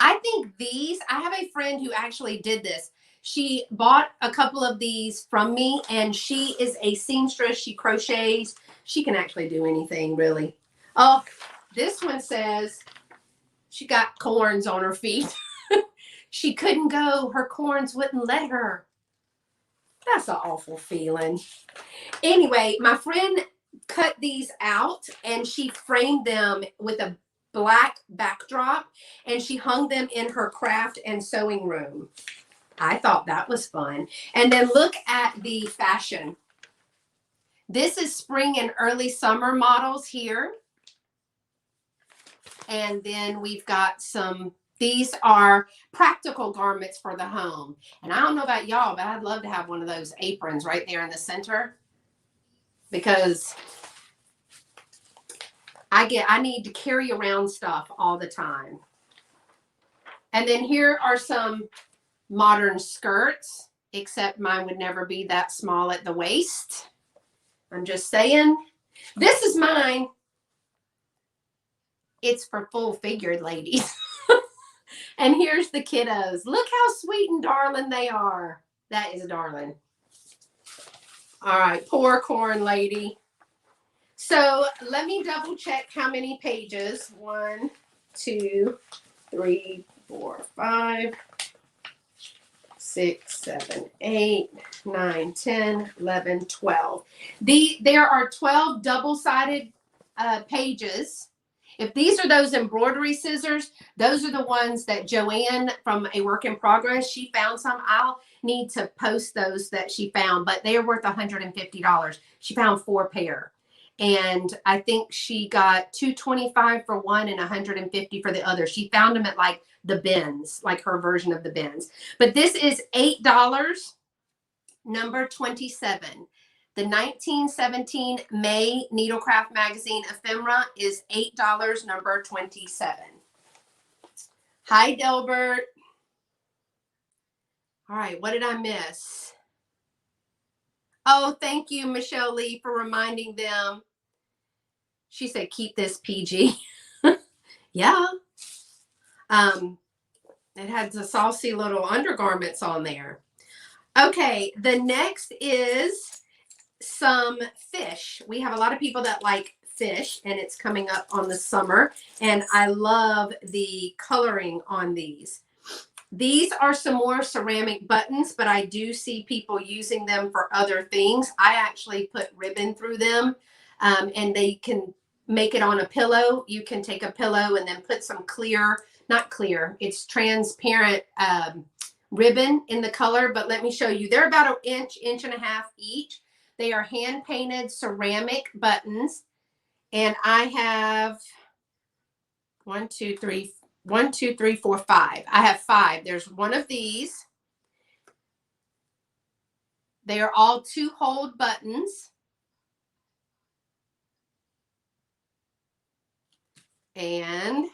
I think these, I have a friend who actually did this. She bought a couple of these from me, and she is a seamstress. She crochets. She can actually do anything, really. Oh, this one says she got corns on her feet. She couldn't go. Her corns wouldn't let her. That's an awful feeling. Anyway, my friend cut these out, and she framed them with a black backdrop, and she hung them in her craft and sewing room. I thought that was fun. And then look at the fashion. This is spring and early summer models here. And then we've got some, these are practical garments for the home. And I don't know about y'all, but I'd love to have one of those aprons right there in the center, because I need to carry around stuff all the time. And then here are some modern skirts, except mine would never be that small at the waist. I'm just saying. This is mine. It's for full figured ladies. And here's the kiddos. Look how sweet and darling they are. That is darling. All right, poor corn lady. So let me double check how many pages. 1, 2, 3, 4, 5, 6, 7, 8, 9, 10, 11, 12. There are 12 double-sided pages. If these are those embroidery scissors, those are the ones that Joanne from A Work in Progress, she found some. I'll need to post those that she found, but they are worth $150. She found 4 pair. And I think she got $225 for one and $150 for the other. She found them at like the bins, like her version of the bins. But this is $8. number 27. The 1917 May Needlecraft Magazine ephemera is $8, number 27. Hi, Delbert. All right, what did I miss? Oh, thank you, Michelle Lee, for reminding them. She said, keep this PG. Yeah. It had the saucy little undergarments on there. Okay, the next is some fish. We have a lot of people that like fish, and it's coming up on the summer, and I love the coloring on these. These are some more ceramic buttons, but I do see people using them for other things. I actually put ribbon through them, and they can make it on a pillow. You can take a pillow and then put some clear, not clear, it's transparent ribbon in the color, but let me show you. They're about an inch, inch and a half each. They are hand painted ceramic buttons, and I have 1, 2, 3, 4, 5. I have 5. There's one of these. They are all 2-hole buttons. And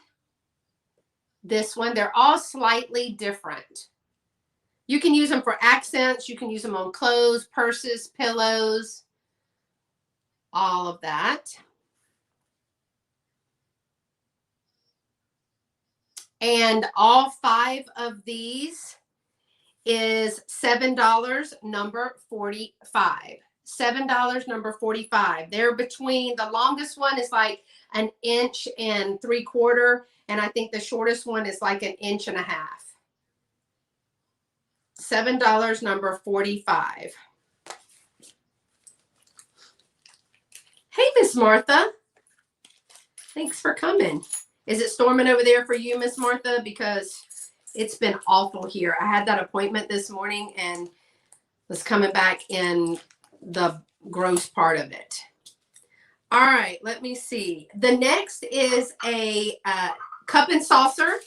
this one, they're all slightly different. You can use them for accents. You can use them on clothes, purses, pillows, all of that. And all 5 of these is $7, number 45. $7, number 45. They're between, the longest one is like 1 3/4 inches, and I think the shortest one is like 1.5 inches. $7, number 45. Hey, Miss Martha. Thanks for coming. Is it storming over there for you, Miss Martha? Because it's been awful here. I had that appointment this morning and was coming back in the gross part of it. All right, let me see. The next is a cup and saucer,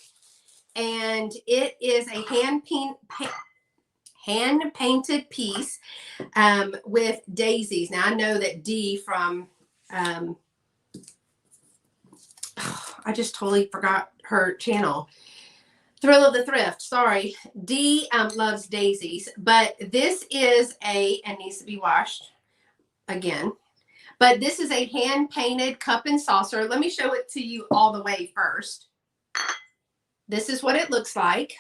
and it is a hand-painted piece with daisies. Now, I know that Dee from, I just totally forgot her channel. Thrill of the Thrift. Sorry. Dee loves daisies, but this is and needs to be washed again. But this is a hand-painted cup and saucer. Let me show it to you all the way first. This is what it looks like.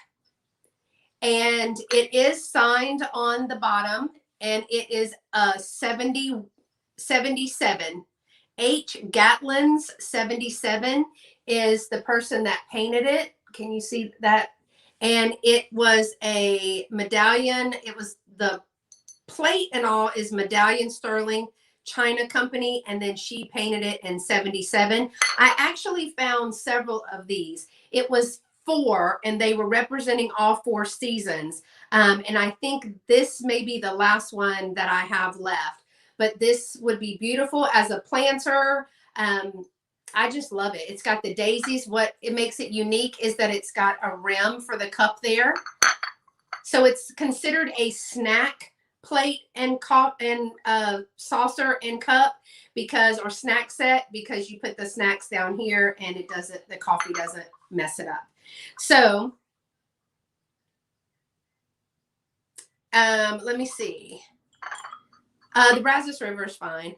And it is signed on the bottom, and it is a 77. H. Gatlin's 77 is the person that painted it. Can you see that? And it was a medallion. It was the plate and all is Medallion Sterling China Company, and then she painted it in 77. I actually found several of these. It was 4, and they were representing all 4 seasons. And I think this may be the last one that I have left, but this would be beautiful as a planter. I just love it. It's got the daisies. What it makes it unique is that it's got a rim for the cup there. So it's considered a snack plate and saucer and cup, because, or snack set, because you put the snacks down here and it doesn't, the coffee doesn't mess it up. So let me see. The Brazos River is fine.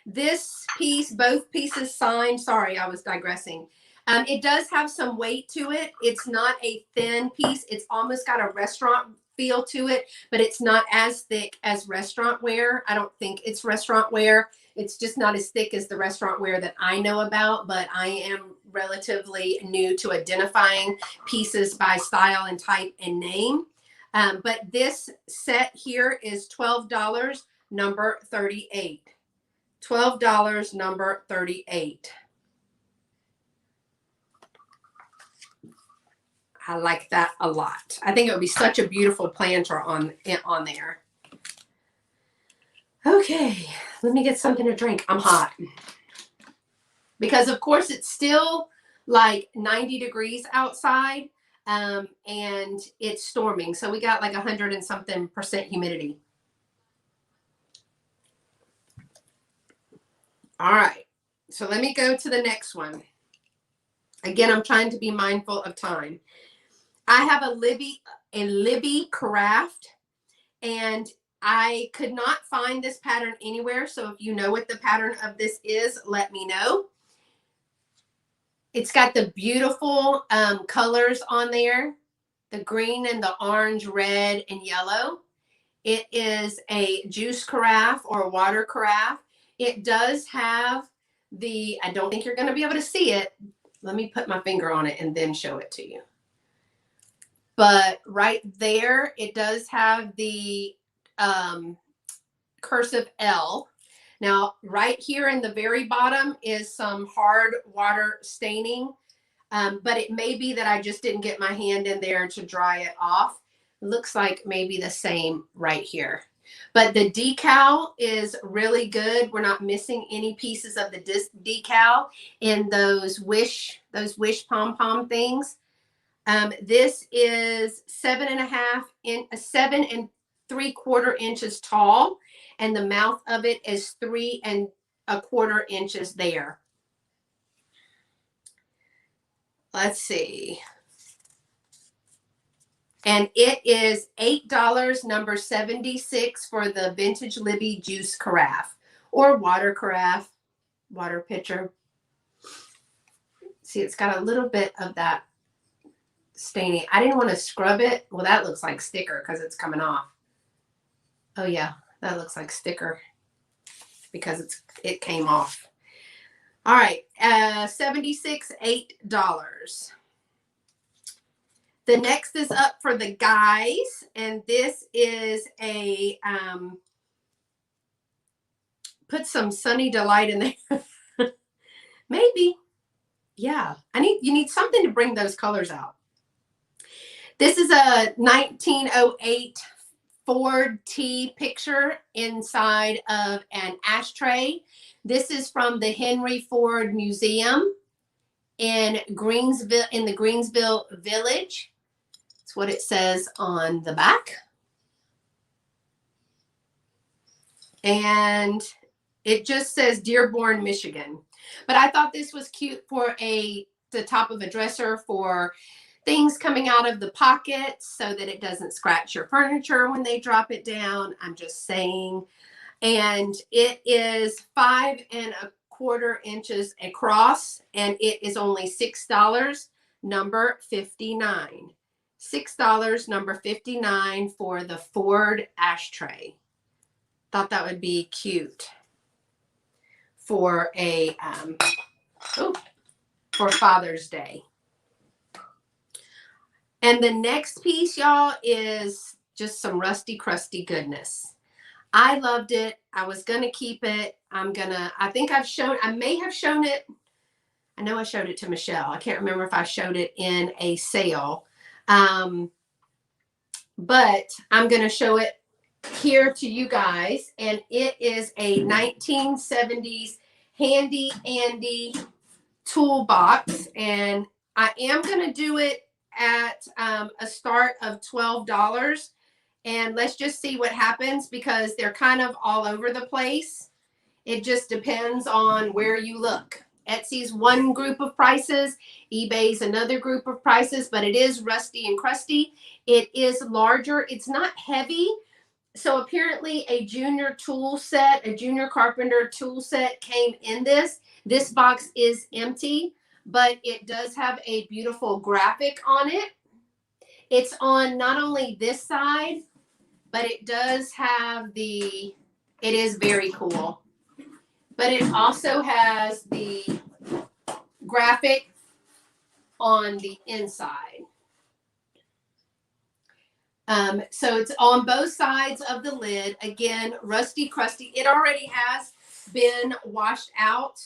This piece, both pieces signed. Sorry, I was digressing. It does have some weight to it. It's not a thin piece. It's almost got a restaurant feel to it, but it's not as thick as restaurant wear. I don't think it's restaurant wear. It's just not as thick as the restaurant wear that I know about, but I am relatively new to identifying pieces by style and type and name. But this set here is $12, number 38. $12, number 38. I like that a lot. I think it would be such a beautiful planter on there. Okay, let me get something to drink. I'm hot. Because of course it's still like 90 degrees outside, and it's storming. So we got like 100 and something % humidity. All right. So let me go to the next one. Again, I'm trying to be mindful of time. I have a Libby craft, and I could not find this pattern anywhere. So if you know what the pattern of this is, let me know. It's got the beautiful colors on there, the green and the orange, red and yellow. It is a juice carafe or a water carafe. It does have the, I don't think you're going to be able to see it. Let me put my finger on it and then show it to you. But right there, it does have the cursive L. Now, right here in the very bottom is some hard water staining, but it may be that I just didn't get my hand in there to dry it off. It looks like maybe the same right here. But the decal is really good. We're not missing any pieces of the decal in those wish pom-pom things. This is 7 3/4 inches tall, and the mouth of it is 3 1/4 inches there. Let's see. And it is $8, number 76 for the vintage Libby juice carafe or water carafe, water pitcher. See, it's got a little bit of that staining. I didn't want to scrub it. Well, that looks like sticker because it's coming off. Oh yeah, that looks like sticker because it came off. All right, 76, $8. The next is up for the guys, and this is a put some Sunny Delight in there. Maybe. Yeah. You need something to bring those colors out. This is a 1908 Ford T picture inside of an ashtray. This is from the Henry Ford Museum in Greensville, in the Greensville Village. That's what it says on the back. And it just says Dearborn, Michigan. But I thought this was cute for the top of a dresser for things coming out of the pockets so that it doesn't scratch your furniture when they drop it down. I'm just saying. And it is 5 1/4 inches across, and it is only $6, number 59. $6, number 59 for the Ford ashtray. Thought that would be cute for a for Father's Day. And the next piece, y'all, is just some rusty, crusty goodness. I loved it. I was going to keep it. I may have shown it. I know I showed it to Michelle. I can't remember if I showed it in a sale. But I'm going to show it here to you guys. And it is a 1970s handy Andy toolbox. And I am going to do it at a start of $12. And let's just see what happens because they're kind of all over the place. It just depends on where you look. Etsy's one group of prices, eBay's another group of prices, but it is rusty and crusty. It is larger. It's not heavy. So apparently a junior tool set, a junior carpenter tool set came in this. This box is empty, but it does have a beautiful graphic on it. It's on not only this side, but it does have it is very cool. But it also has the graphic on the inside. So it's on both sides of the lid. Again, rusty, crusty. It already has been washed out.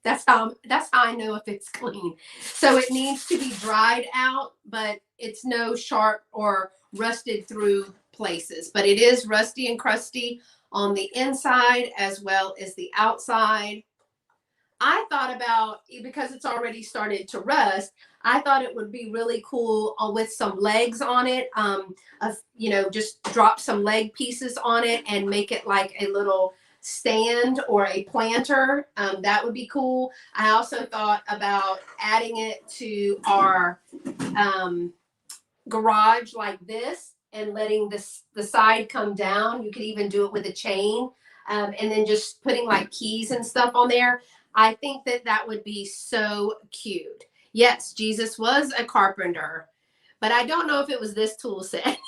That's how I know if it's clean. So it needs to be dried out, but it's no sharp or rusted through places. But it is rusty and crusty on the inside as well as the outside. I thought about, because it's already started to rust, I thought it would be really cool with some legs on it. You know, just drop some leg pieces on it and make it like a little stand or a planter. That would be cool. I also thought about adding it to our garage like this and letting the side come down. You could even do it with a chain, and then just putting like keys and stuff on there. I think that that would be so cute. Yes, Jesus was a carpenter, but I don't know if it was this tool set.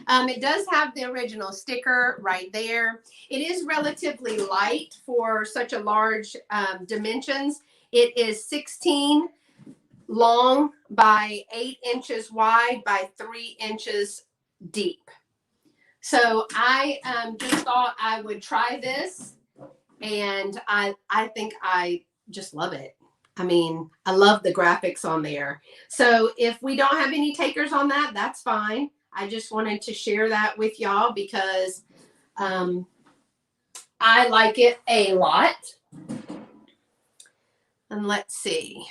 It does have the original sticker right there. It is relatively light for such a large dimensions. It is 16 long by 8 inches wide by 3 inches deep. So I just thought I would try this, and I think I just love it. I mean, I love the graphics on there. So if we don't have any takers on that, that's fine. I just wanted to share that with y'all because I like it a lot. And let's see.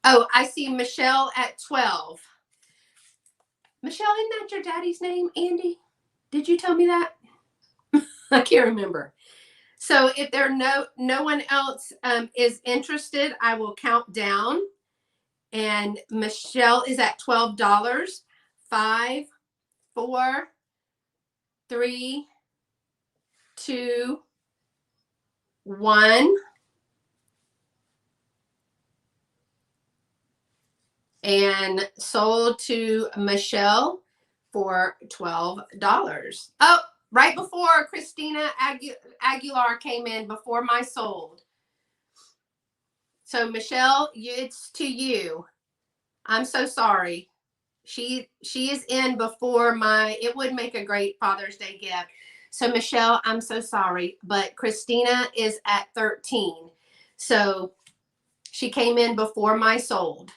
Oh, I see Michelle at 12. Michelle, isn't that your daddy's name, Andy? Did you tell me that? I can't remember. So if there no one else is interested, I will count down. And Michelle is at $12. 5, 4, 3, 2, 1. And sold to Michelle for $12. Oh, right before Christina Aguilar came in, before my sold. So Michelle, it's to you. I'm so sorry. She is in before my, it would make a great Father's Day gift. So Michelle, I'm so sorry, but Christina is at 13. So she came in before my sold.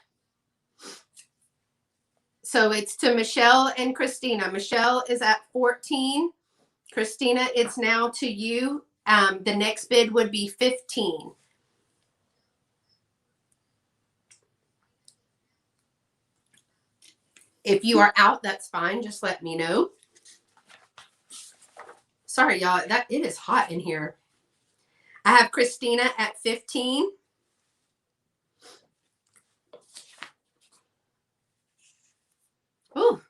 So it's to Michelle and Christina. Michelle is at 14. Christina, it's now to you. The next bid would be 15. If you are out, that's fine. Just let me know. Sorry, y'all. It is hot in here. I have Christina at 15. Ooh.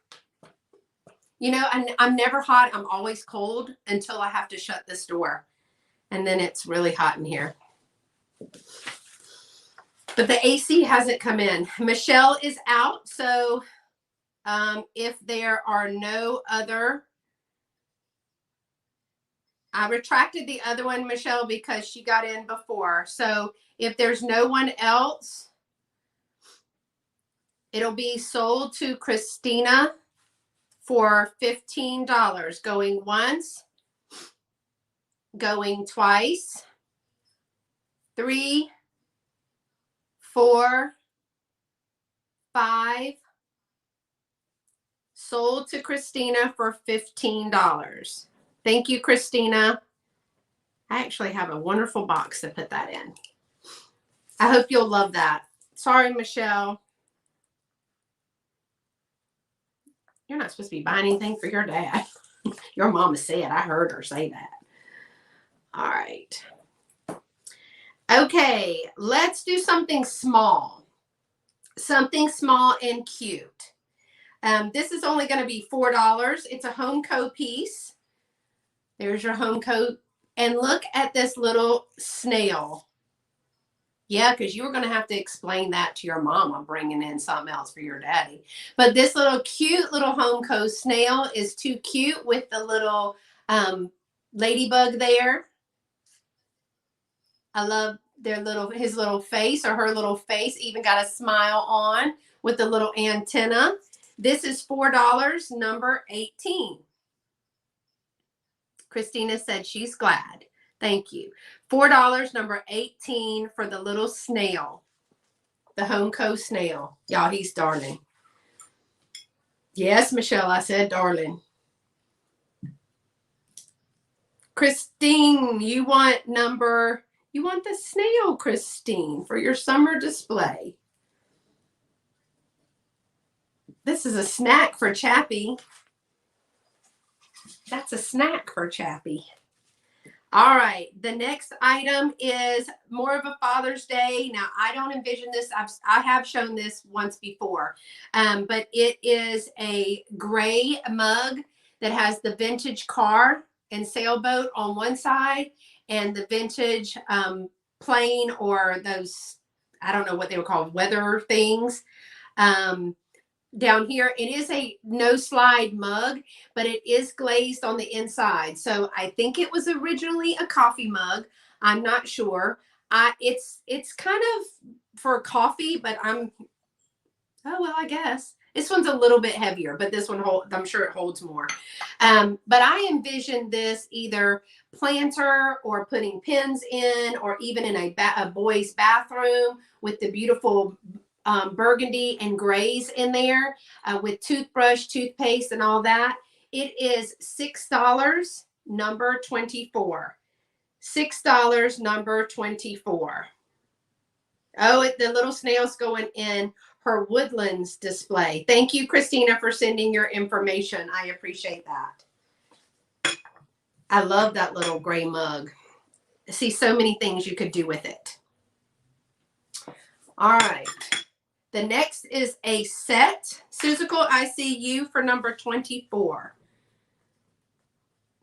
You know, I'm never hot. I'm always cold until I have to shut this door. And then it's really hot in here. But the AC hasn't come in. Michelle is out. So if there are no other, I retracted the other one, Michelle, because she got in before. So if there's no one else, it'll be sold to Christina for $15. Going once, going twice, 3, 4, 5. Sold to Christina for $15. Thank you, Christina. I actually have a wonderful box to put that in. I hope you'll love that. Sorry, Michelle. You're not supposed to be buying anything for your dad. Your mama said. I heard her say that. All right. Okay, let's do something small. Something small and cute. This is only going to be $4. It's a home coat piece. There's your home coat. And look at this little snail. Yeah, because you were going to have to explain that to your mom. I'm bringing in something else for your daddy. But this little cute little home coat snail is too cute with the little ladybug there. I love his little face, or her little face, even got a smile on with the little antenna. This is $4, number 18. Christina said she's glad. Thank you. $4, number 18 for the little snail. The home coat snail. Y'all, he's darling. Yes, Michelle, I said darling. Christine, you want number You want the snail, Christine, for your summer display. This is a snack for Chappie. That's a snack for Chappie. All right, the next item is more of a Father's Day. Now, I don't envision this. I have shown this once before, but it is a gray mug that has the vintage car and sailboat on one side and the vintage plane, or those, I don't know what they were called, weather things. Down here, it is a no slide mug, but it is glazed on the inside. So I think it was originally a coffee mug. I'm not sure. It's kind of for coffee, but oh well, I guess this one's a little bit heavier, but this one I'm sure it holds more. But I envisioned this either planter or putting pins in, or even in a boy's bathroom with the beautiful burgundy and grays in there, with toothbrush, toothpaste, and all that. It is $6, number 24. $6, number 24. Oh, the little snail's going in her woodlands display. Thank you, Christina, for sending your information. I appreciate that. I love that little gray mug. I see so many things you could do with it. All right. The next is a set. Suzical, I see you for number 24.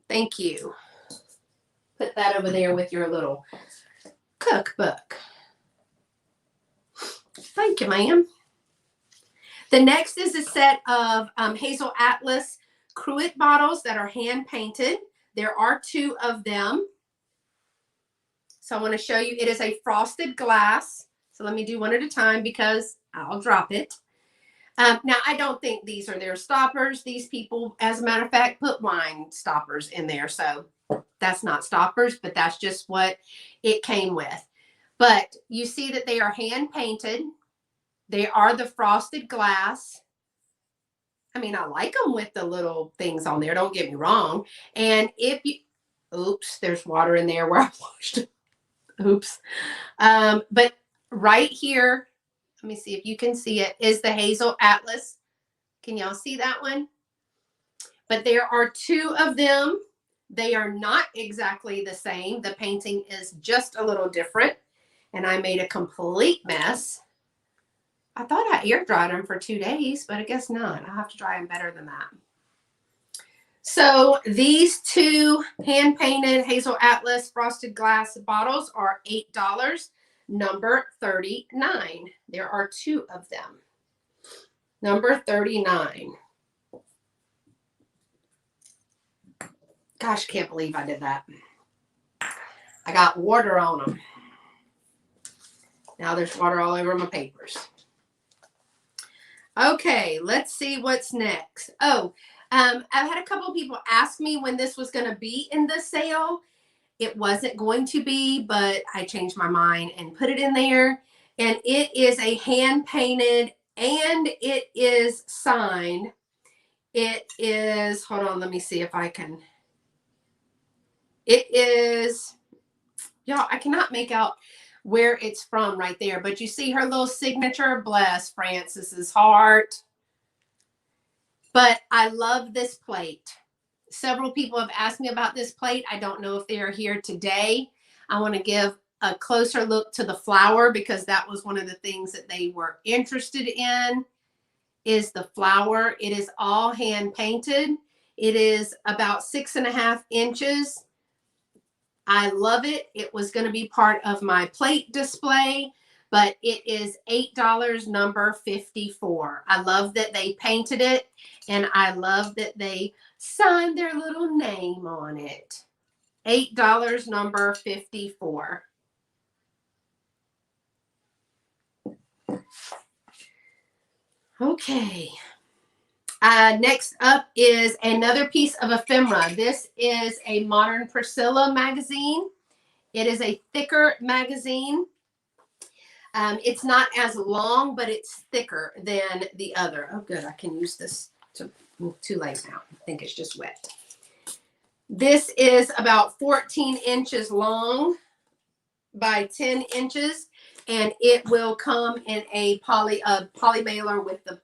Thank you. Put that over there with your little cookbook. Thank you, ma'am. The next is a set of Hazel Atlas cruet bottles that are hand painted. There are 2 of them. So I want to show you. It is a frosted glass. So let me do one at a time because I'll drop it. Now, I don't think these are their stoppers. These people, as a matter of fact, put wine stoppers in there. So that's not stoppers, but that's just what it came with. But you see that they are hand painted. They are the frosted glass. I mean, I like them with the little things on there. Don't get me wrong. And if you, oops, there's water in there where I washed it. Oops. But right here, let me see if you can see it, is the Hazel Atlas. Can y'all see that one? But there are 2 of them. They are not exactly the same. The painting is just a little different. And I made a complete mess. I thought I air dried them for 2 days, but I guess not. I'll have to dry them better than that. So these 2 hand-painted Hazel Atlas frosted glass bottles are $8, number 39. There are 2 of them. Number 39. Gosh, can't believe I did that. I got water on them. Now there's water all over my papers. Okay, let's see what's next. Oh, I've had a couple of people ask me when this was going to be in the sale. It wasn't going to be, but I changed my mind and put it in there. And it is a hand painted and it is signed. It is, hold on, let me see if I can. It is, y'all, I cannot make out where it's from right there, but you see her little signature, bless Francis's heart. But I love this plate. Several people have asked me about this plate. I don't know if they are here today. I want to give a closer look to the flower because that was one of the things that they were interested in, is the flower. It is all hand painted. It is about 6.5 inches. I love it. It was going to be part of my plate display, but it is $8, number 54. I love that they painted it, and I love that they signed their little name on it. $8, number 54. Okay. Next up is another piece of ephemera. This is a Modern Priscilla magazine. It is a thicker magazine. It's not as long, but it's thicker than the other. Oh, good. I can use this. Too late now. I think it's just wet. This is about 14 inches long. by 10 inches, and it will come in a poly mailer with the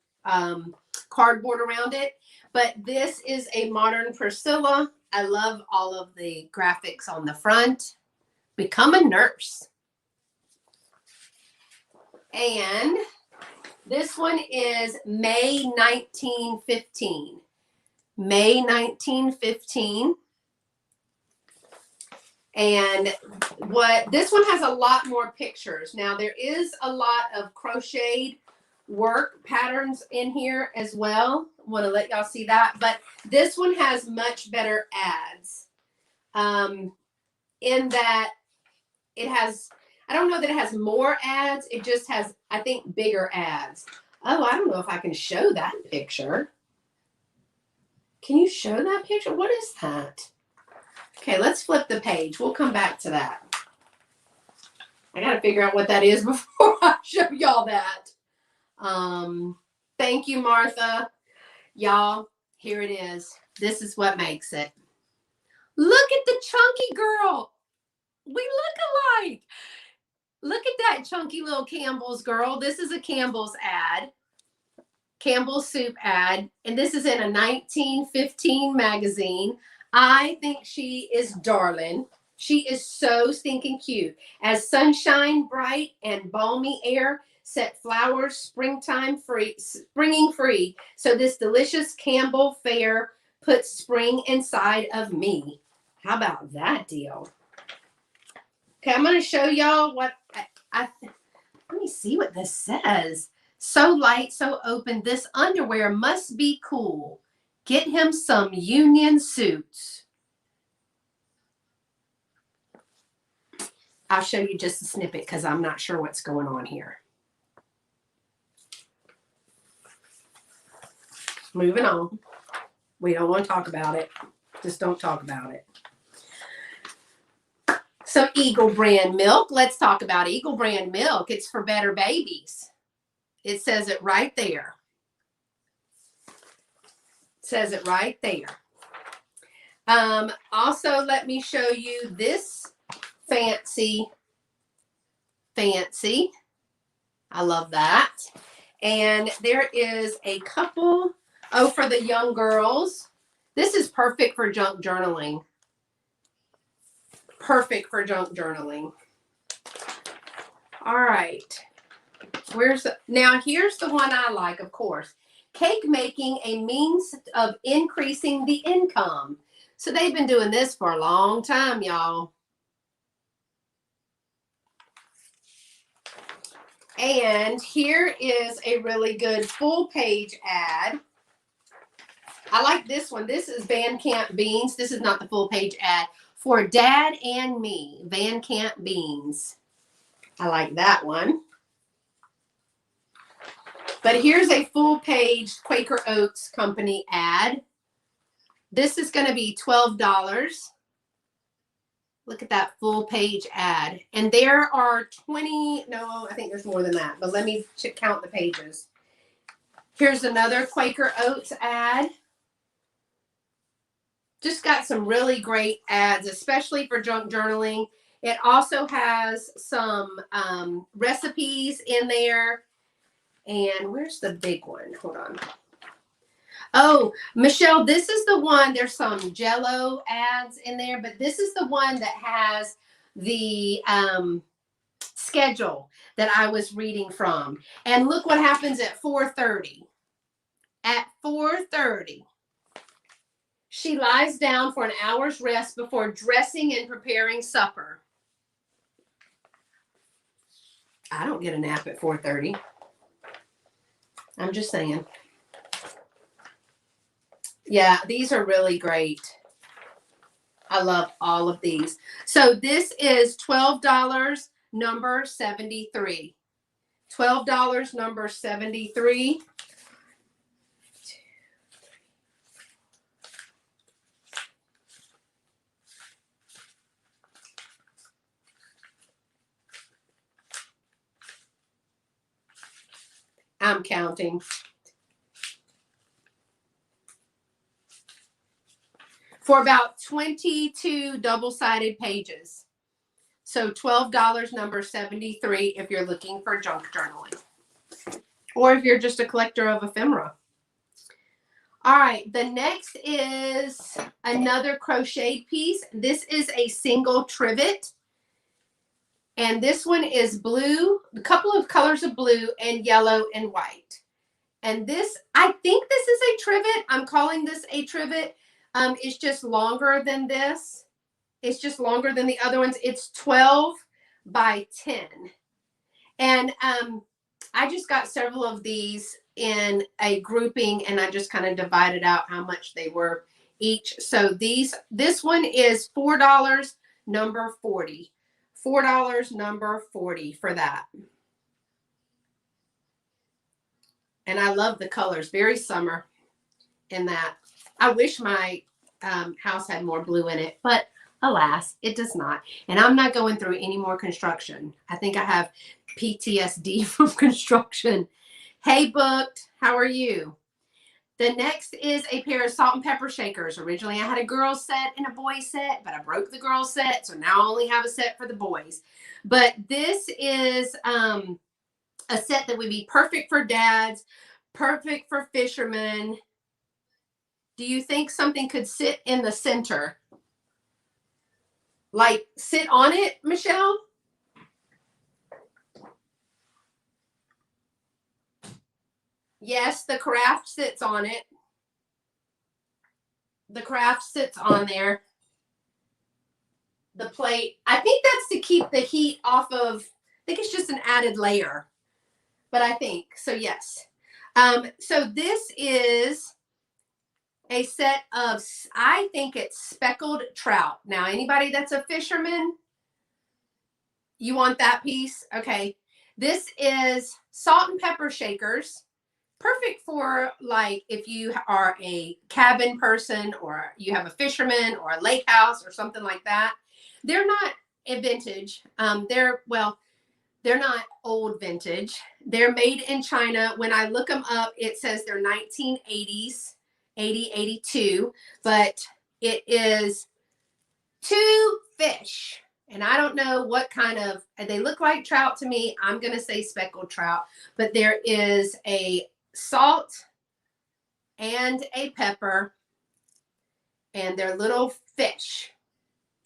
cardboard around it. But this is a modern Priscilla. I love all of the graphics on the front. Become a nurse. And this one is May 1915. May 1915. And this one has a lot more pictures. Now there is a lot of crocheted work patterns in here as well. Want to let y'all see that, but this one has much better ads. In that it has, I don't know that it has more ads. It just has, I think, bigger ads. Oh, I don't know if I can show that picture. Can you show that picture? What is that? Okay, let's flip the page. We'll come back to that. I got to figure out what that is before I show y'all that. Thank you, Martha. Y'all, here it is. This is what makes it. Look at the chunky girl. We look alike. Look at that chunky little Campbell's girl. This is a Campbell's ad. Campbell's soup ad. And this is in a 1915 magazine. I think she is darling. She is so stinking cute. As sunshine, bright and balmy air set flowers springing free. So this delicious Campbell fare puts spring inside of me. How about that deal? Okay, I'm going to show y'all what let me see what this says. So light, so open. This underwear must be cool. Get him some union suits. I'll show you just a snippet because I'm not sure what's going on here. Moving on. We don't want to talk about it. Just don't talk about it. So Eagle brand milk. Let's talk about Eagle brand milk. It's for better babies. It says it right there. It says it right there. Also, let me show you this fancy. I love that. And there is a couple. Oh, for the young girls. This is perfect for junk journaling. Perfect for junk journaling. All right. Now here's the one I like, of course. Cake making, a means of increasing the income. So they've been doing this for a long time, y'all. And here is a really good full page ad. I like this one. This is Van Camp beans. This is not the full page ad. For Dad and Me, Van Camp beans. I like that one. But here's a full page Quaker Oats Company ad. This is going to be $12. Look at that full page ad. And there are 20, no, I think there's more than that. But let me count the pages. Here's another Quaker Oats ad. Just got some really great ads, especially for junk journaling. It also has some recipes in there. And where's the big one? Hold on. Oh, Michelle, this is the one. There's some Jell-O ads in there, but this is the one that has the schedule that I was reading from. And look what happens at 4:30. At 4:30. She lies down for an hour's rest before dressing and preparing supper. I don't get a nap at 4:30. I'm just saying. Yeah, these are really great. I love all of these. So this is $12, number 73. $12, number 73. I'm counting. For about 22 double-sided pages. So $12, number 73, if you're looking for junk journaling. Or if you're just a collector of ephemera. All right, the next is another crocheted piece. This is a single trivet. And this one is blue, a couple of colors of blue and yellow and white. And this, I think this is a trivet. I'm calling this a trivet. It's just longer than this. It's just longer than the other ones. It's 12 by 10. And I just got several of these in a grouping, and I just kind of divided out how much they were each. So this one is $4, number 40. $4, number 40 for that. And I love the colors, very summer in that. I wish my house had more blue in it, but alas, it does not. And I'm not going through any more construction. I think I have PTSD from construction. Hey, Booked, how are you? The next is a pair of salt and pepper shakers. Originally, I had a girls set and a boys set, but I broke the girls set, so now I only have a set for the boys. But this is a set that would be perfect for dads, perfect for fishermen. Do you think something could sit in the center? Like sit on it, Michelle? Yes, the craft sits on it. The craft sits on there. The plate, I think that's to keep the heat off of, I think it's just an added layer. But I think, so yes. So this is a set of, I think it's speckled trout. Now, anybody that's a fisherman, you want that piece? Okay. This is salt and pepper shakers. Perfect for like if you are a cabin person or you have a fisherman or a lake house or something like that. They're not a vintage. They're not old vintage. They're made in China. When I look them up, it says they're 1980s, 80, 82, but it is 2 fish. And I don't know what kind of, they look like trout to me. I'm going to say speckled trout, but there is a salt and a pepper, and they're little fish.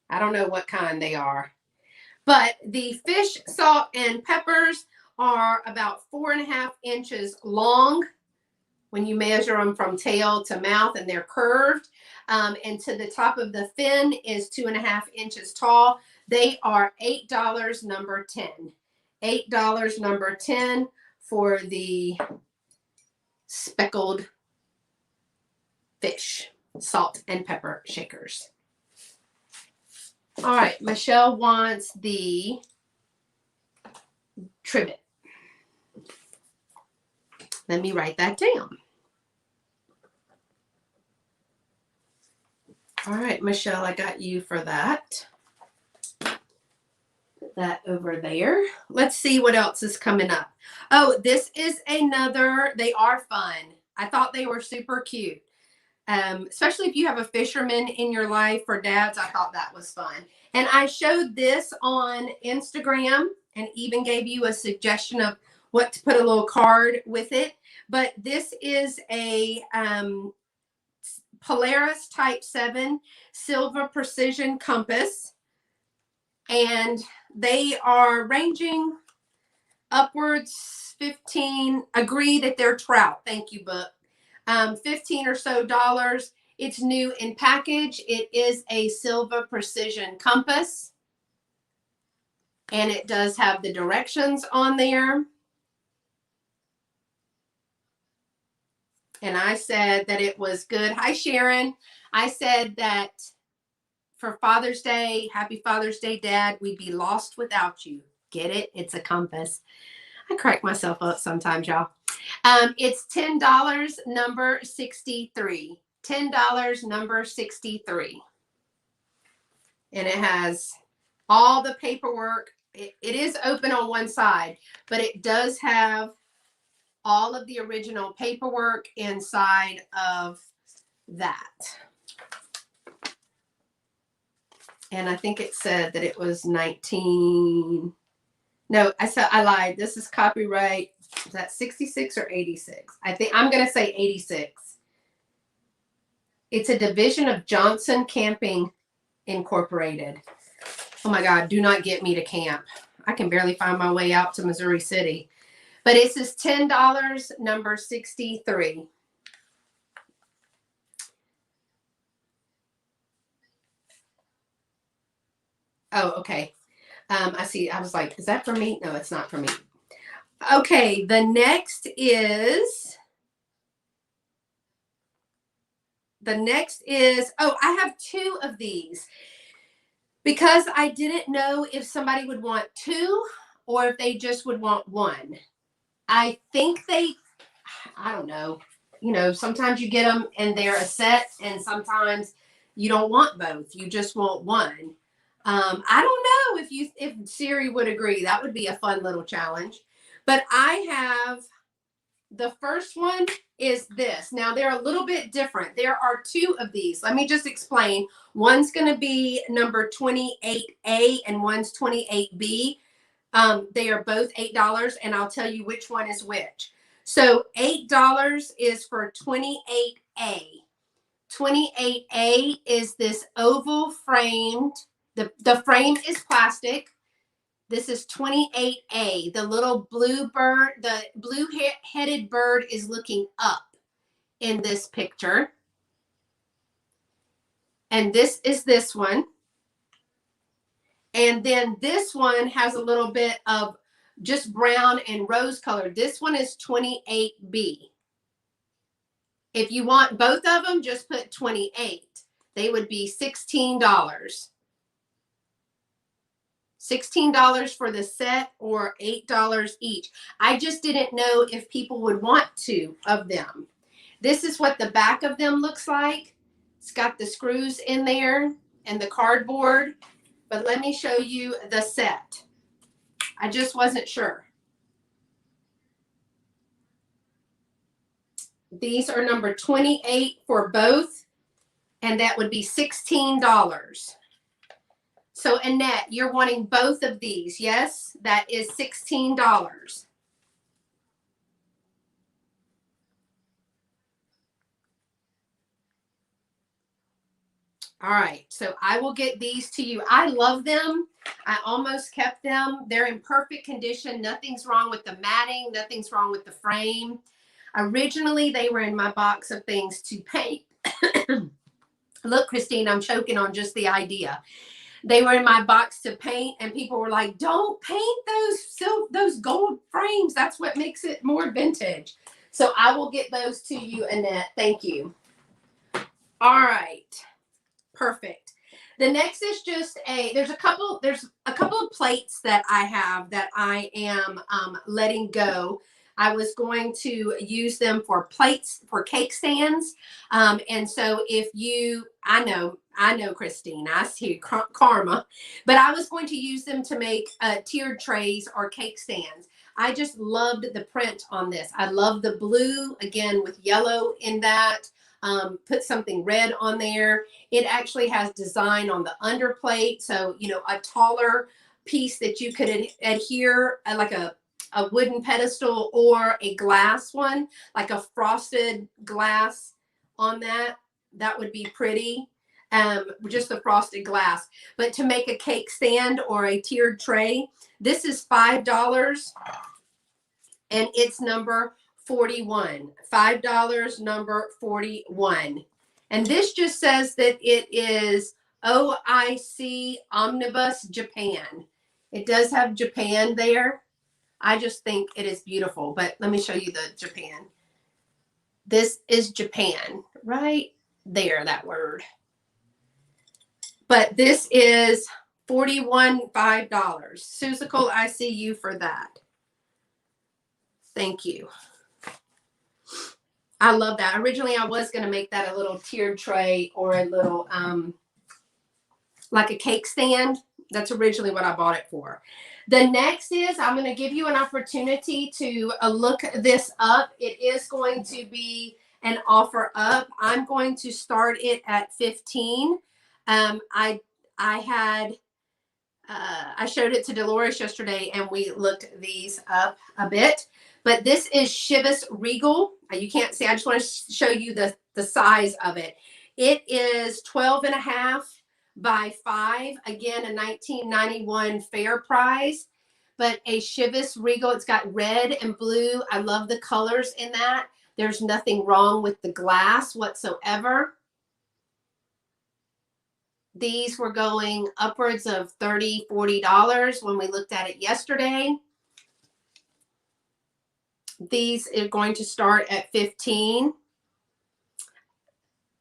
I don't know what kind they are, but the fish, salt, and peppers are about 4.5 inches long when you measure them from tail to mouth, and they're curved. And to the top of the fin is 2.5 inches tall. They are $8, number 10. $8, number 10 for the speckled fish, salt and pepper shakers. All right, Michelle wants the trivet. Let me write that down. All right, Michelle, I got you for that. Put that over there. Let's see what else is coming up. Oh, this is another, they are fun. I thought they were super cute. Especially if you have a fisherman in your life for dads, I thought that was fun. And I showed this on Instagram and even gave you a suggestion of what to put a little card with it. But this is a Polaris Type 7 silver precision compass. And they are ranging upwards 15, agree that they're trout. Thank you, Book. 15 or so dollars. It's new in package. It is a silver precision compass. And it does have the directions on there. And I said that it was good. Hi, Sharon. I said that for Father's Day, happy Father's Day, Dad, we'd be lost without you. Get it? It's a compass. I crack myself up sometimes, y'all. It's $10, number 63. $10, number 63. And it has all the paperwork. It is open on one side, but it does have all of the original paperwork inside of that. And I think it said that it was 19. No, I lied. This is copyright. Is that 66 or 86? I think I'm going to say 86. It's a division of Johnson Camping Incorporated. Oh my God, do not get me to camp. I can barely find my way out to Missouri City. But it says $10, number 63. Oh, okay. I see. I was like, is that for me? No, it's not for me. Okay, the next is, oh, I have two of these because I didn't know if somebody would want two or if they just would want one. I think I don't know. You know, sometimes you get them and they're a set and sometimes you don't want both. You just want one. I don't know if Siri would agree. That would be a fun little challenge. But I have, the first one is this. Now they're a little bit different. There are two of these. Let me just explain. One's going to be number 28A and one's 28B. They are both $8 and I'll tell you which one is which. So $8 is for 28A. 28A is this oval framed, the frame is plastic. This is 28A. The little blue bird, the blue-headed bird is looking up in this picture. And this is this one. And then this one has a little bit of just brown and rose color. This one is 28B. If you want both of them, just put 28. They would be $16. $16 for the set or $8 each. I just didn't know if people would want two of them. This is what the back of them looks like. It's got the screws in there and the cardboard. But let me show you the set. I just wasn't sure. These are number 28 for both, and that would be $16. So Annette, you're wanting both of these, yes? That is $16. All right, so I will get these to you. I love them. I almost kept them. They're in perfect condition. Nothing's wrong with the matting. Nothing's wrong with the frame. Originally, they were in my box of things to paint. Look, Christine, I'm choking on just the idea. They were in my box to paint, and people were like, don't paint those gold frames. That's what makes it more vintage. So I will get those to you, Annette. Thank you. All right. Perfect. The next is just there's a couple of plates that I have that I am letting go. I was going to use them for plates for cake stands. And so if you, I know, Christine, I see karma, but I was going to use them to make tiered trays or cake stands. I just loved the print on this. I love the blue, again, with yellow in that. Put something red on there. It actually has design on the underplate. So, you know, a taller piece that you could adhere, like a wooden pedestal or a glass one, like a frosted glass on that. That would be pretty. Just the frosted glass. But to make a cake stand or a tiered tray, this is $5 and it's number 41. $5, number 41. And this just says that it is OIC Omnibus Japan. It does have Japan there. I just think it is beautiful, but let me show you the Japan. This is Japan, right there, that word. But this is $41, $5. Susical, I see you for that. Thank you. I love that. Originally, I was going to make that a little tiered tray or a little, like a cake stand. That's originally what I bought it for. The next is, I'm going to give you an opportunity to look this up. It is going to be an offer up. I'm going to start it at 15. I had, I showed it to Dolores yesterday and we looked these up a bit, but this is Chevis Regal. You can't see, I just want to show you the size of it. It is 12.5 by 5, again, a 1991 fair prize, but a Chevis Regal. It's got red and blue. I love the colors in that. There's nothing wrong with the glass whatsoever. These were going upwards of $30, $40 when we looked at it yesterday. These are going to start at $15.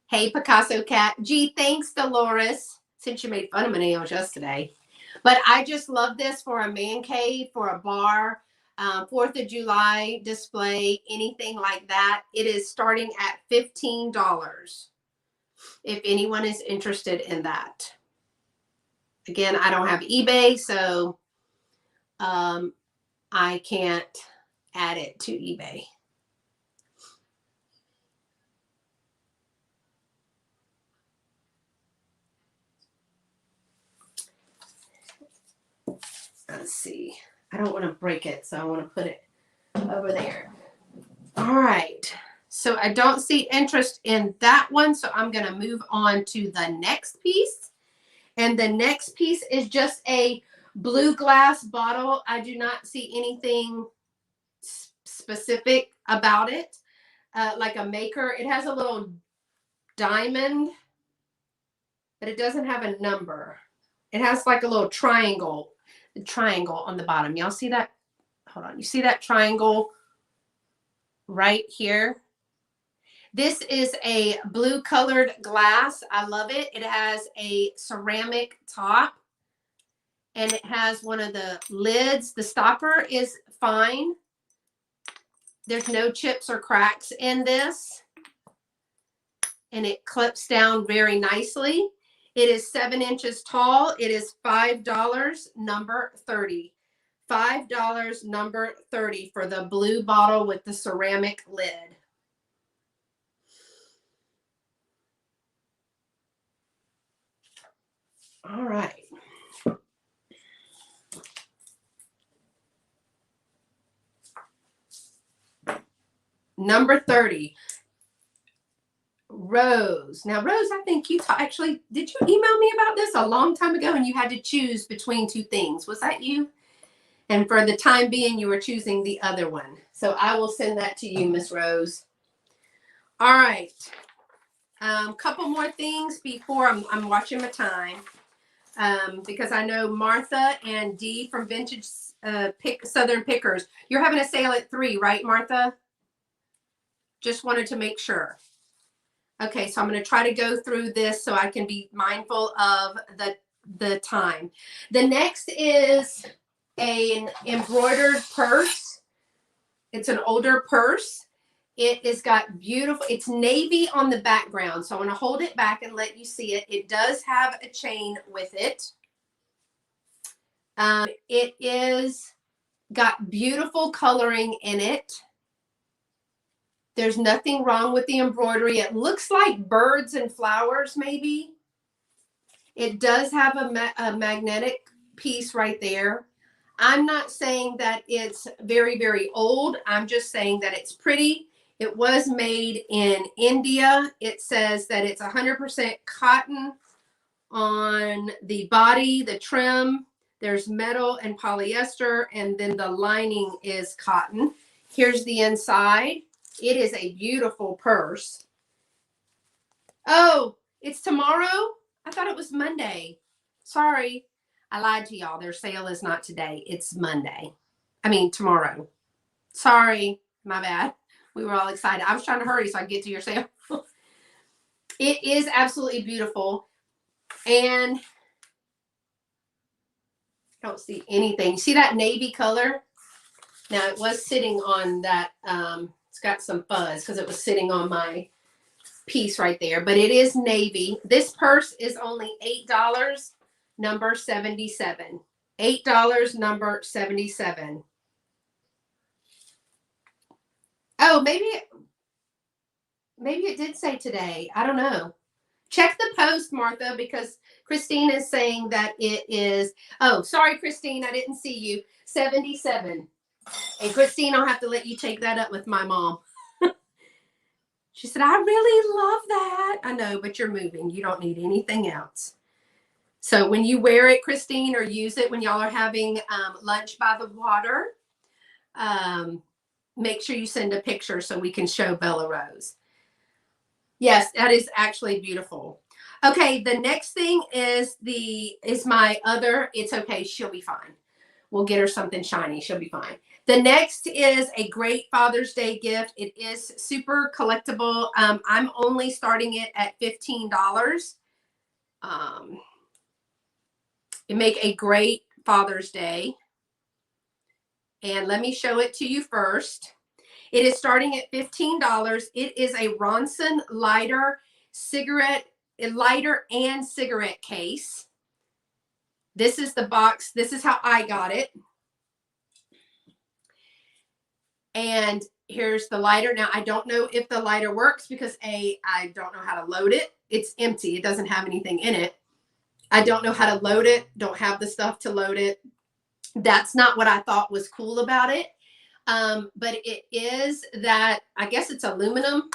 Hey, Picasso Cat. Gee, thanks, Dolores, since you made fun of my nails yesterday. But I just love this for a man cave, for a bar, 4th of July display, anything like that. It is starting at $15 if anyone is interested in that. Again, I don't have eBay, so I can't add it to eBay. Let's see. I don't want to break it, so I want to put it over there. All right. So I don't see interest in that one, so I'm going to move on to the next piece. And the next piece is just a blue glass bottle. I do not see anything specific about it, like a maker. It has a little diamond, but it doesn't have a number. It has like a little triangle on the bottom. Y'all see that? Hold on. You see that triangle right here? This is a blue colored glass. I love it. It has a ceramic top and it has one of the lids. The stopper is fine. There's no chips or cracks in this. And it clips down very nicely. It is 7 inches tall. It is $5, number 30. $5, number 30 for the blue bottle with the ceramic lid. All right. Number 30. Rose. Now, Rose, I think you actually, did you email me about this a long time ago and you had to choose between two things? Was that you? And for the time being, you were choosing the other one. So I will send that to you, Miss Rose. All right. Couple more things before I'm watching my time. Because I know Martha and Dee from Vintage Southern Pickers, you're having a sale at 3, right, Martha? Just wanted to make sure. Okay, so I'm going to try to go through this so I can be mindful of the time. The next is an embroidered purse. It's an older purse. It has got beautiful, it's navy on the background. So I want to hold it back and let you see it. It does have a chain with it. It is got beautiful coloring in it. There's nothing wrong with the embroidery. It looks like birds and flowers, maybe. It does have a magnetic piece right there. I'm not saying that it's very, very old. I'm just saying that it's pretty. It was made in India. It says that it's 100% cotton on the body, the trim. There's metal and polyester, and then the lining is cotton. Here's the inside. It is a beautiful purse. Oh, it's tomorrow? I thought it was Monday. Sorry. I lied to y'all. Their sale is not today. It's Monday. I mean, tomorrow. Sorry. My bad. We were all excited. I was trying to hurry so I could get to your sale. It is absolutely beautiful. And I don't see anything. See that navy color? Now, it was sitting on that, it's got some fuzz because it was sitting on my piece right there. But it is navy. This purse is only $8, number 77. $8, number 77. Oh, maybe it did say today. I don't know. Check the post, Martha, because Christine is saying that it is, oh, sorry, Christine, I didn't see you, 77. And Christine, I'll have to let you take that up with my mom. She said, I really love that. I know, but you're moving. You don't need anything else. So when you wear it, Christine, or use it when y'all are having lunch by the water, make sure you send a picture so we can show Bella Rose. Yes, that is actually beautiful. Okay, the next thing is my other, it's okay, she'll be fine. We'll get her something shiny, she'll be fine. The next is a great Father's Day gift. It is super collectible. I'm only starting it at $15. It make a great Father's Day. And let me show it to you first. It is starting at $15. It is a Ronson lighter and cigarette case. This is the box. This is how I got it. And here's the lighter. Now, I don't know if the lighter works because I don't know how to load it. It's empty. It doesn't have anything in it. I don't know how to load it. Don't have the stuff to load it. That's not what I thought was cool about it. But it is that, I guess it's aluminum.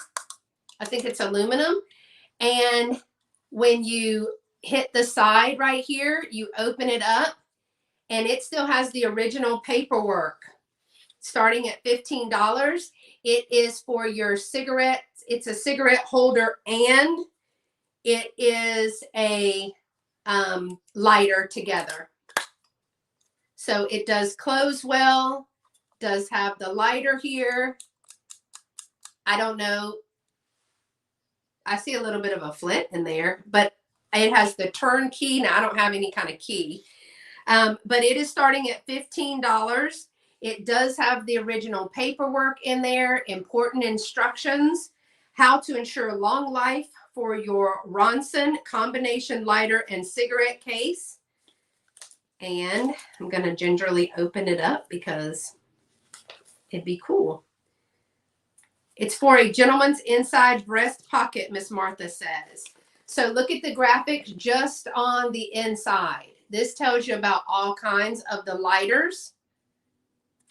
I think it's aluminum. And when you hit the side right here, you open it up and it still has the original paperwork. Starting at $15. It is for your cigarettes. It's a cigarette holder and it is a lighter together. So it does close well, does have the lighter here. I don't know. I see a little bit of a flint in there, but it has the turn key. Now I don't have any kind of key, but it is starting at $15. It does have the original paperwork in there, important instructions, how to ensure long life for your Ronson combination lighter and cigarette case. And I'm going to gingerly open it up because it'd be cool. It's for a gentleman's inside breast pocket, Miss Martha says. So look at the graphics just on the inside. This tells you about all kinds of the lighters.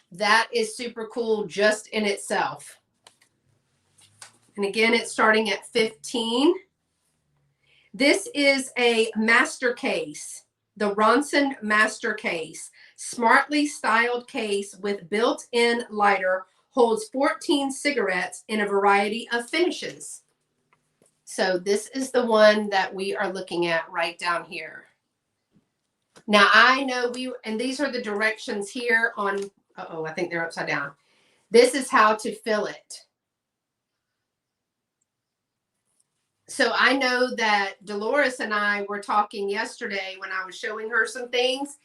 That is super cool just in itself. And again, it's starting at $15. This is a master case, the Ronson master case. Smartly styled case with built-in lighter, holds 14 cigarettes in a variety of finishes. So this is the one that we are looking at right down here. Now I know and these are the directions here on, uh-oh, I think they're upside down. This is how to fill it. So I know that Dolores and I were talking yesterday when I was showing her some things.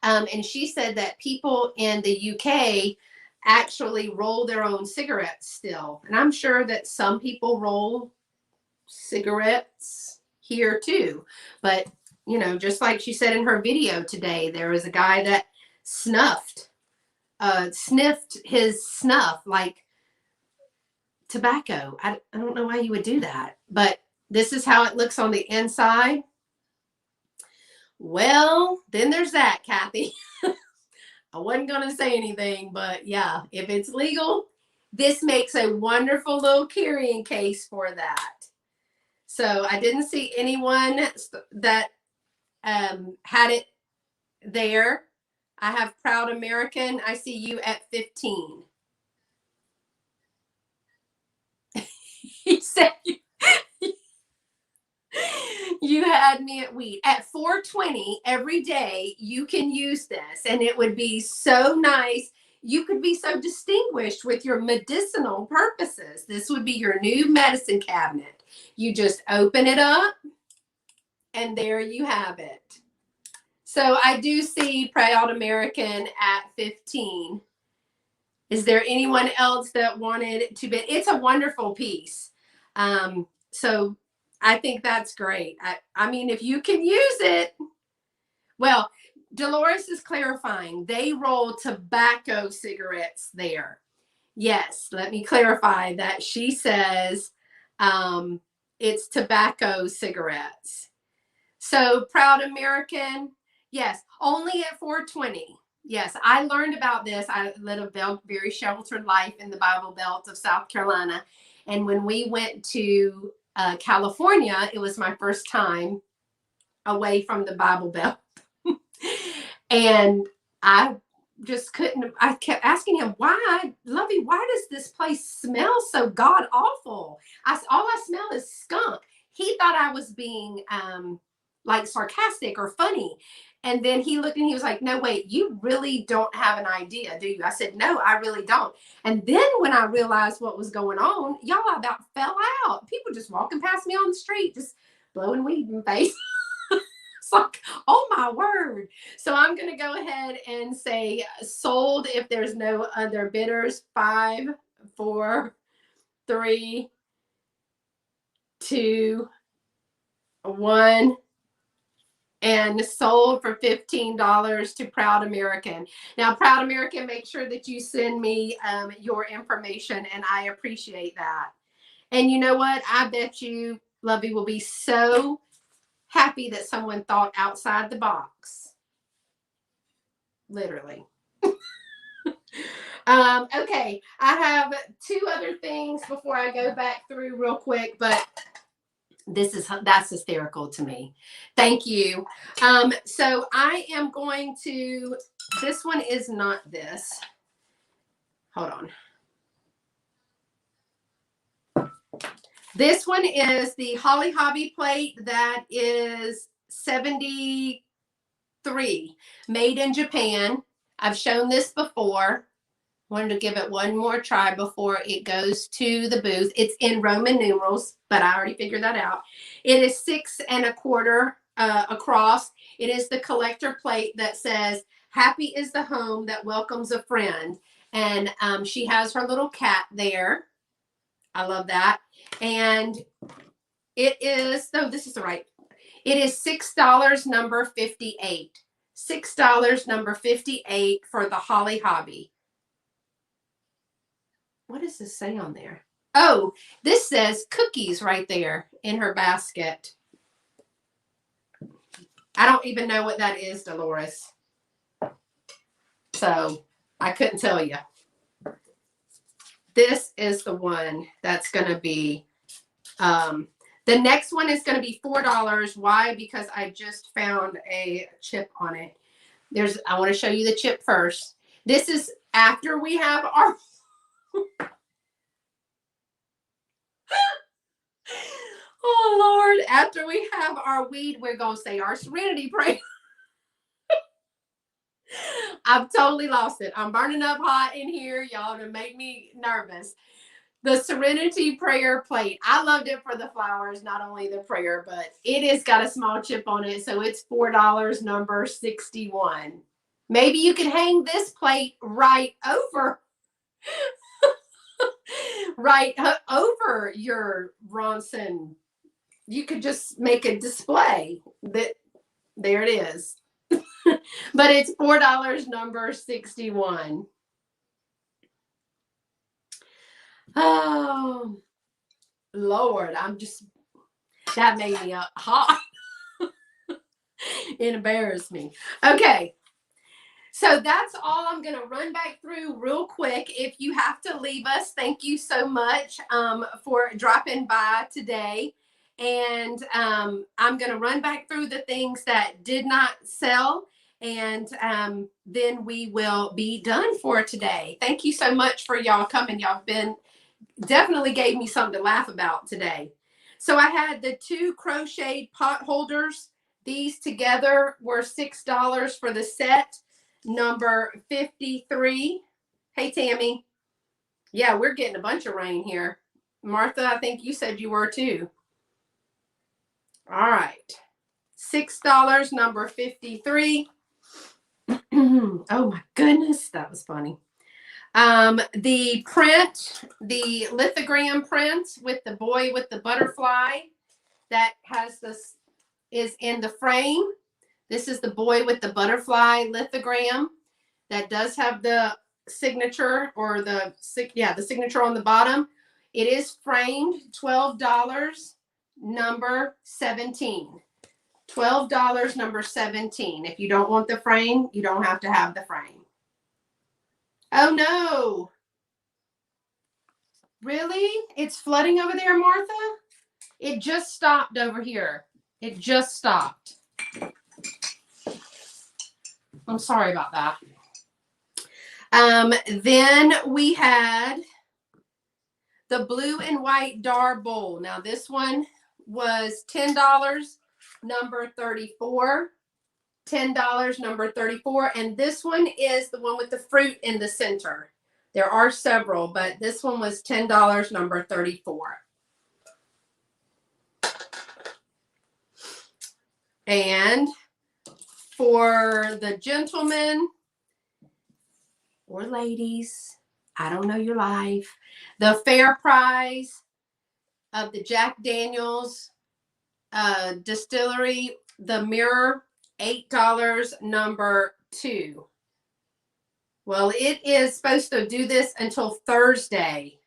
And she said that people in the UK actually roll their own cigarettes still. And I'm sure that some people roll cigarettes here too. But, you know, just like she said in her video today, there was a guy that sniffed his snuff like tobacco. I don't know why you would do that, but this is how it looks on the inside. Well, then there's that, Kathy. I wasn't going to say anything, but yeah, if it's legal, this makes a wonderful little carrying case for that. So I didn't see anyone that had it there. I have Proud American. I see you at 15. He said you had me at wheat. At 420 every day, you can use this, and it would be so nice. You could be so distinguished with your medicinal purposes. This would be your new medicine cabinet. You just open it up, and there you have it. So I do see Proud American at 15. Is there anyone else that wanted to bid? It's a wonderful piece. So I think that's great. I mean, if you can use it, well, Dolores is clarifying. They roll tobacco cigarettes there. Yes, let me clarify that. She says it's tobacco cigarettes. So Proud American, yes, only at $4.20. Yes, I learned about this. I led a very sheltered life in the Bible Belt of South Carolina. And when we went to California, it was my first time away from the Bible Belt. And I just couldn't, I kept asking him, why, Lovey, why does this place smell so god awful? All I smell is skunk. He thought I was being like sarcastic or funny. And then he looked and he was like, no, wait, you really don't have an idea, do you? I said, no, I really don't. And then when I realized what was going on, y'all, I about fell out. People just walking past me on the street, just blowing weed in the face. It's like, oh my word. So I'm going to go ahead and say sold if there's no other bidders. 5, 4, 3, 2, 1. And sold for $15 to Proud American. Now, Proud American, make sure that you send me your information, and I appreciate that. And you know what? I bet you, Lovey, will be so happy that someone thought outside the box. Literally. Okay, I have 2 other things before I go back through real quick, but that's hysterical to me. Thank you. So I am going to, this one is not this. Hold on. This one is the Holly Hobby plate that is 73, made in Japan. I've shown this before. Wanted to give it one more try before it goes to the booth. It's in Roman numerals, but I already figured that out. It is 6 1/4 across. It is the collector plate that says, happy is the home that welcomes a friend. And she has her little cat there. I love that. And it is, no, this is the right. It is $6, number 58. $6, number 58 for the Holly Hobby. What does this say on there? Oh, this says cookies right there in her basket. I don't even know what that is, Dolores. So I couldn't tell you. This is the one that's going to be, the next one is going to be $4. Why? Because I just found a chip on it. I want to show you the chip first. This is after we have our oh Lord, after we have our weed, we're going to say our Serenity prayer. I've totally lost it. I'm burning up hot in here, y'all, to make me nervous. The Serenity prayer plate. I loved it for the flowers, not only the prayer, but it has got a small chip on it. So it's $4, number 61. Maybe you can hang this plate right over right over your Ronson. You could just make a display that there it is. But it's $4, number 61. Oh Lord, that made me hot. It embarrassed me. Okay. So that's all I'm going to run back through real quick. If you have to leave us, thank you so much for dropping by today. And I'm going to run back through the things that did not sell. And then we will be done for today. Thank you so much for y'all coming. Y'all definitely gave me something to laugh about today. So I had the 2 crocheted pot holders. These together were $6 for the set. Number 53. Hey, Tammy. Yeah, we're getting a bunch of rain here. Martha, I think you said you were too. All right. $6, number 53. Oh my goodness, that was funny. The print, the lithogram print with the boy with the butterfly that has this is in the frame. This is the boy with the butterfly lithogram that does have the signature or the signature on the bottom. It is framed, $12, number 17. $12, number 17. If you don't want the frame, you don't have to have the frame. Oh no. Really? It's flooding over there, Martha? It just stopped over here. It just stopped. I'm sorry about that. Then we had the blue and white Dar bowl. Now this one was $10, number 34. $10, number 34. And this one is the one with the fruit in the center. There are several, but this one was $10, number 34. And for the gentlemen or ladies, I don't know your life, the fair prize of the Jack Daniels distillery, the mirror, $8, number 2. Well, it is supposed to do this until Thursday.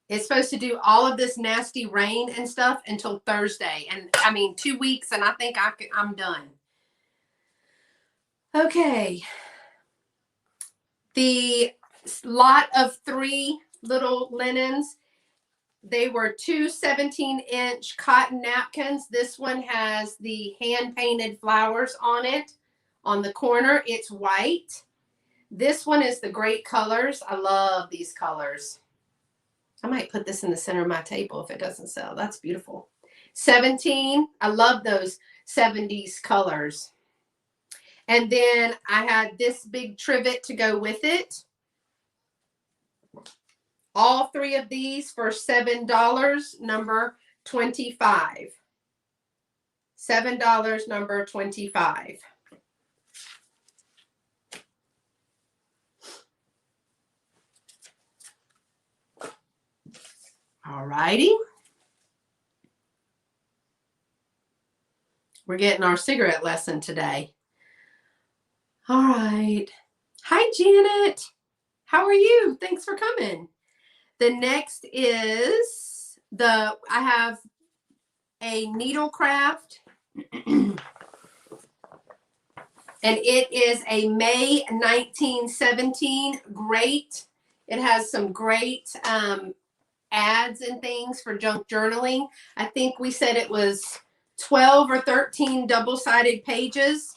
It's supposed to do all of this nasty rain and stuff until Thursday. And I mean, 2 weeks, and I think I'm done. Okay. The lot of 3 little linens, they were 2 17-inch cotton napkins. This one has the hand-painted flowers on it. On the corner, it's white. This one is the great colors. I love these colors. I might put this in the center of my table if it doesn't sell. That's beautiful. 17. I love those 70s colors. And then I had this big trivet to go with it. All 3 of these for $7, number 25. $7, number 25. All righty. We're getting our cigarette lesson today. All right. Hi, Janet. How are you? Thanks for coming. The next is I have a needlecraft. And it is a May 1917 great. It has some great ads and things for junk journaling. I think we said it was 12 or 13 double-sided pages.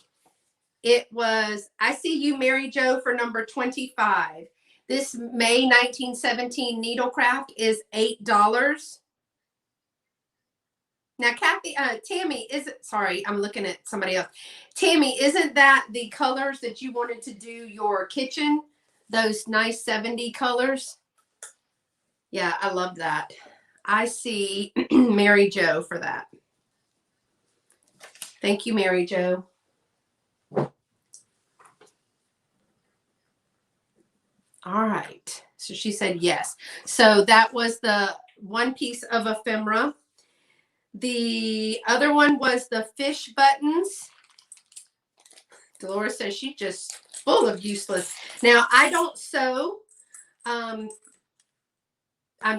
It was, I see you, Mary Jo, for number 25. This May 1917 needlecraft is $8. Now, Kathy, Tammy, sorry, I'm looking at somebody else. Tammy, isn't that the colors that you wanted to do your kitchen? Those nice 70 colors? Yeah, I love that. I see Mary Jo for that. Thank you, Mary Jo. All right. So she said yes. So that was the one piece of ephemera. The other one was the fish buttons. Dolores says she's just full of useless. Now, I don't sew. I'm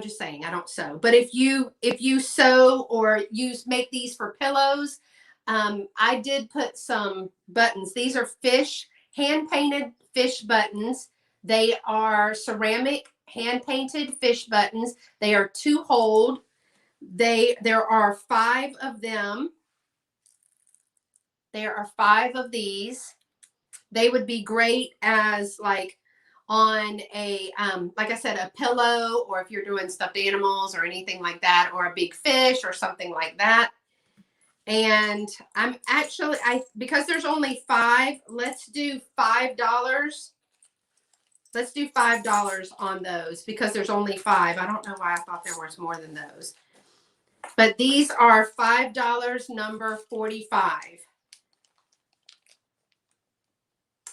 just saying I don't sew. But if you sew or make these for pillows, I did put some buttons. These are hand-painted fish buttons. They are ceramic hand-painted fish buttons. They are to hold. There are 5 of them. There are 5 of these. They would be great as like on a, like I said, a pillow, or if you're doing stuffed animals or anything like that, or a big fish or something like that. And I'm actually, because there's only 5, let's do $5. Let's do $5 on those because there's only 5. I don't know why I thought there was more than those. But these are $5, number 45.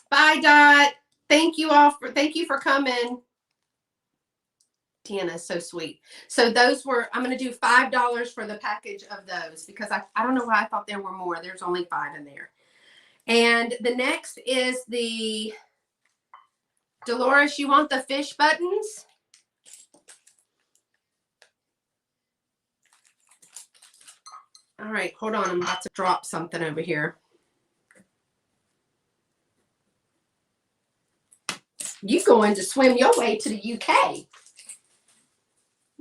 Bye, Dot. Thank you for coming. Tiana is so sweet. So those were, I'm going to do $5 for the package of those because I don't know why I thought there were more. There's only 5 in there. And the next is the, Dolores, you want the fish buttons? All right, hold on. I'm about to drop something over here. You going to swim your way to the UK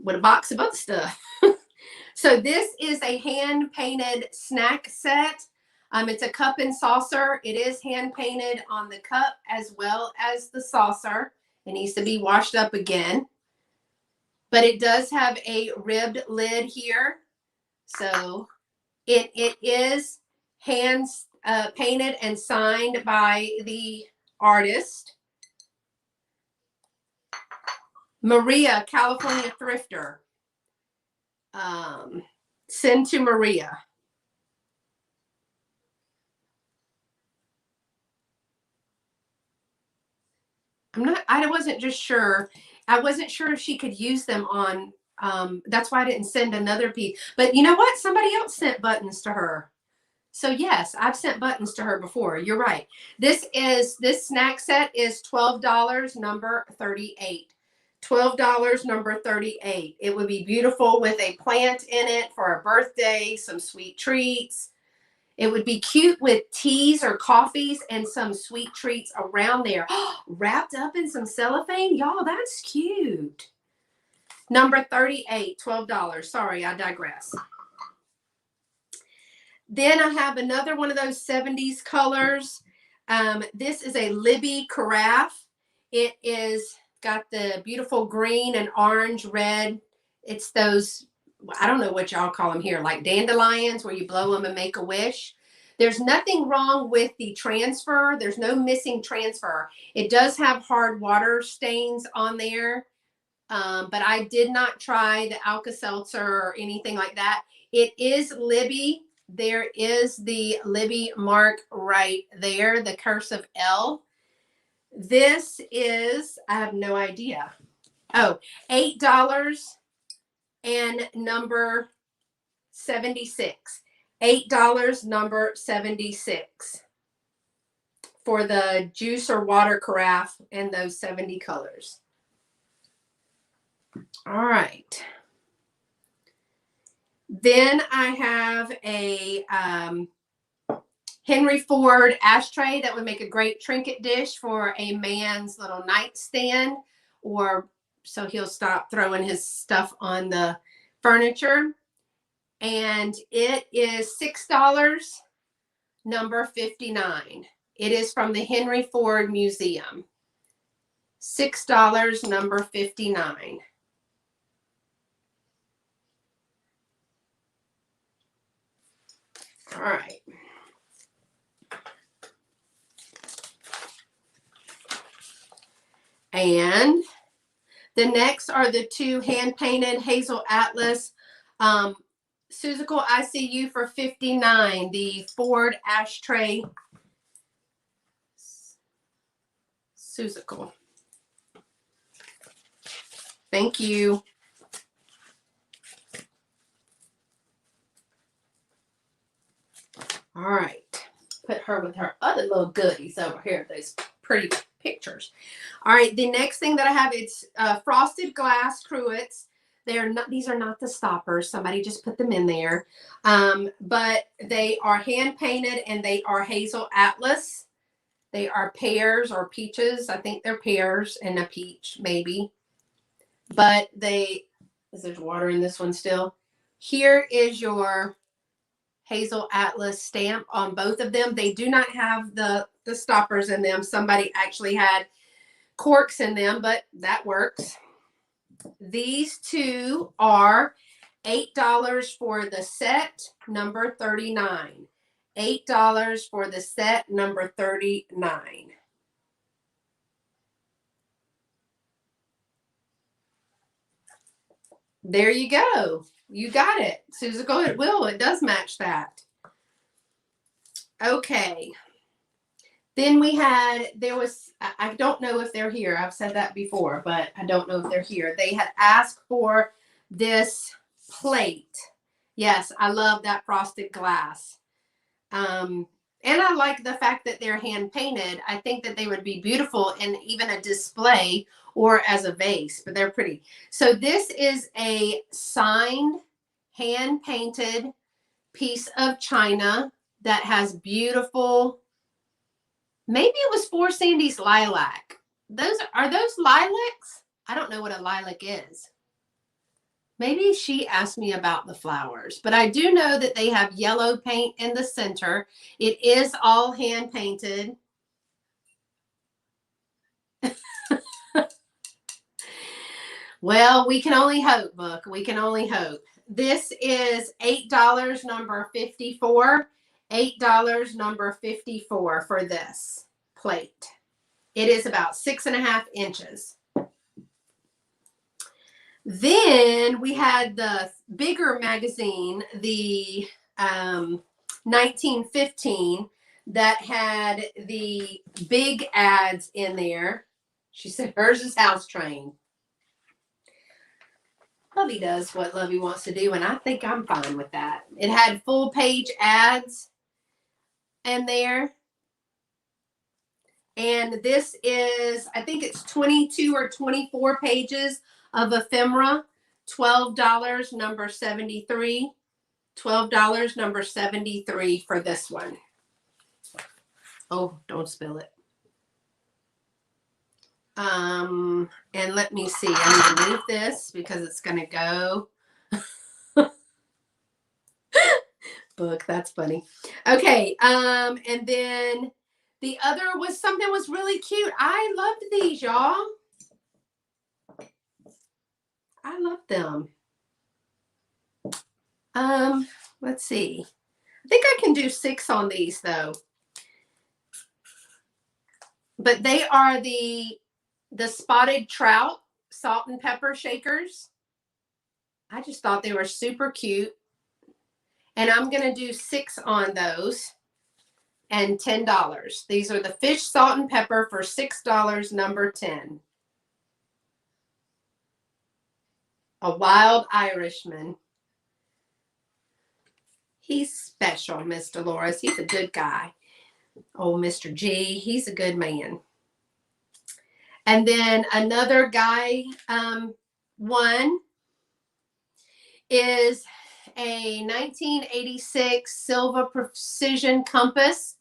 with a box of other stuff. So this is a hand-painted snack set. It's a cup and saucer. It is hand-painted on the cup as well as the saucer. It needs to be washed up again. But it does have a ribbed lid here. So it is hand painted and signed by the artist. Maria, California Thrifter. Send to Maria. I wasn't just sure. I wasn't sure if she could use them on, that's why I didn't send another piece. But you know what? Somebody else sent buttons to her. So yes, I've sent buttons to her before. You're right. This snack set is $12, number 38. $12, number 38. It would be beautiful with a plant in it for a birthday, some sweet treats. It would be cute with teas or coffees and some sweet treats around there. Wrapped up in some cellophane. Y'all, that's cute. Number 38, $12. Sorry, I digress. Then I have another one of those 70s colors. This is a Libby carafe. It is got the beautiful green and orange, red. It's those, I don't know what y'all call them here, like dandelions where you blow them and make a wish. There's nothing wrong with the transfer. There's no missing transfer. It does have hard water stains on there, but I did not try the Alka-Seltzer or anything like that. It is Libby. There is the Libby mark right there, the cursive L. This is, I have no idea. Oh, $8 and number 76. $8, number 76 for the juice or water carafe and those 70 colors. All right. Then I have a Henry Ford ashtray that would make a great trinket dish for a man's little nightstand, or so he'll stop throwing his stuff on the furniture. And it is $6, number 59. It is from the Henry Ford Museum. $6, number 59. All right. And the next are the two hand-painted Hazel Atlas Suzical ICU for $59. The Ford ashtray Suzical. Thank you. All right. Put her with her other little goodies over here. Those pretty pictures. All right. The next thing that I have, it's frosted glass cruets. These are not the stoppers. Somebody just put them in there. But they are hand painted and they are Hazel Atlas. They are pears or peaches. I think they're pears and a peach, maybe. But there's water in this one still. Here is your Hazel Atlas stamp on both of them. They do not have the stoppers in them. Somebody actually had corks in them, but that works. These two are $8 for the set, number 39. $8 for the set, number 39. There you go. You got it. Susan, go ahead. Will, it does match that. Okay. Then I don't know if they're here. I've said that before, but I don't know if they're here. They had asked for this plate. Yes, I love that frosted glass. And I like the fact that they're hand painted. I think that they would be beautiful in even a display or as a vase, but they're pretty. So this is a signed, hand painted piece of china that has beautiful, maybe it was for Sandy's lilac. Are those lilacs? I don't know what a lilac is. Maybe she asked me about the flowers, but I do know that they have yellow paint in the center. It is all hand painted. Well, we can only hope, Book. We can only hope. This is $8, number 54. $8, number 54 for this plate. It is about 6.5 inches. Then we had the bigger magazine, the 1915, that had the big ads in there. She said hers is house trained. Lovey does what Lovey wants to do, and I think I'm fine with that. It had full page ads in there. And this is, I think it's 22 or 24 pages of ephemera. $12, number 73. $12, number 73 for this one. Oh, don't spill it. And let me see. I'm going to move this because it's going to go. Book, that's funny. Okay, and then the other was something was really cute. I loved these, y'all. I love them. Let's see. I think I can do 6 on these though. But they are the spotted trout salt and pepper shakers. I just thought they were super cute. And I'm going to do 6 on those and $10. These are the fish salt and pepper for $6, number 10. A wild Irishman. He's special, Miss Dolores. He's a good guy. Oh, Mr. G, he's a good man. And then another guy one is a 1986 Silva Precision Compass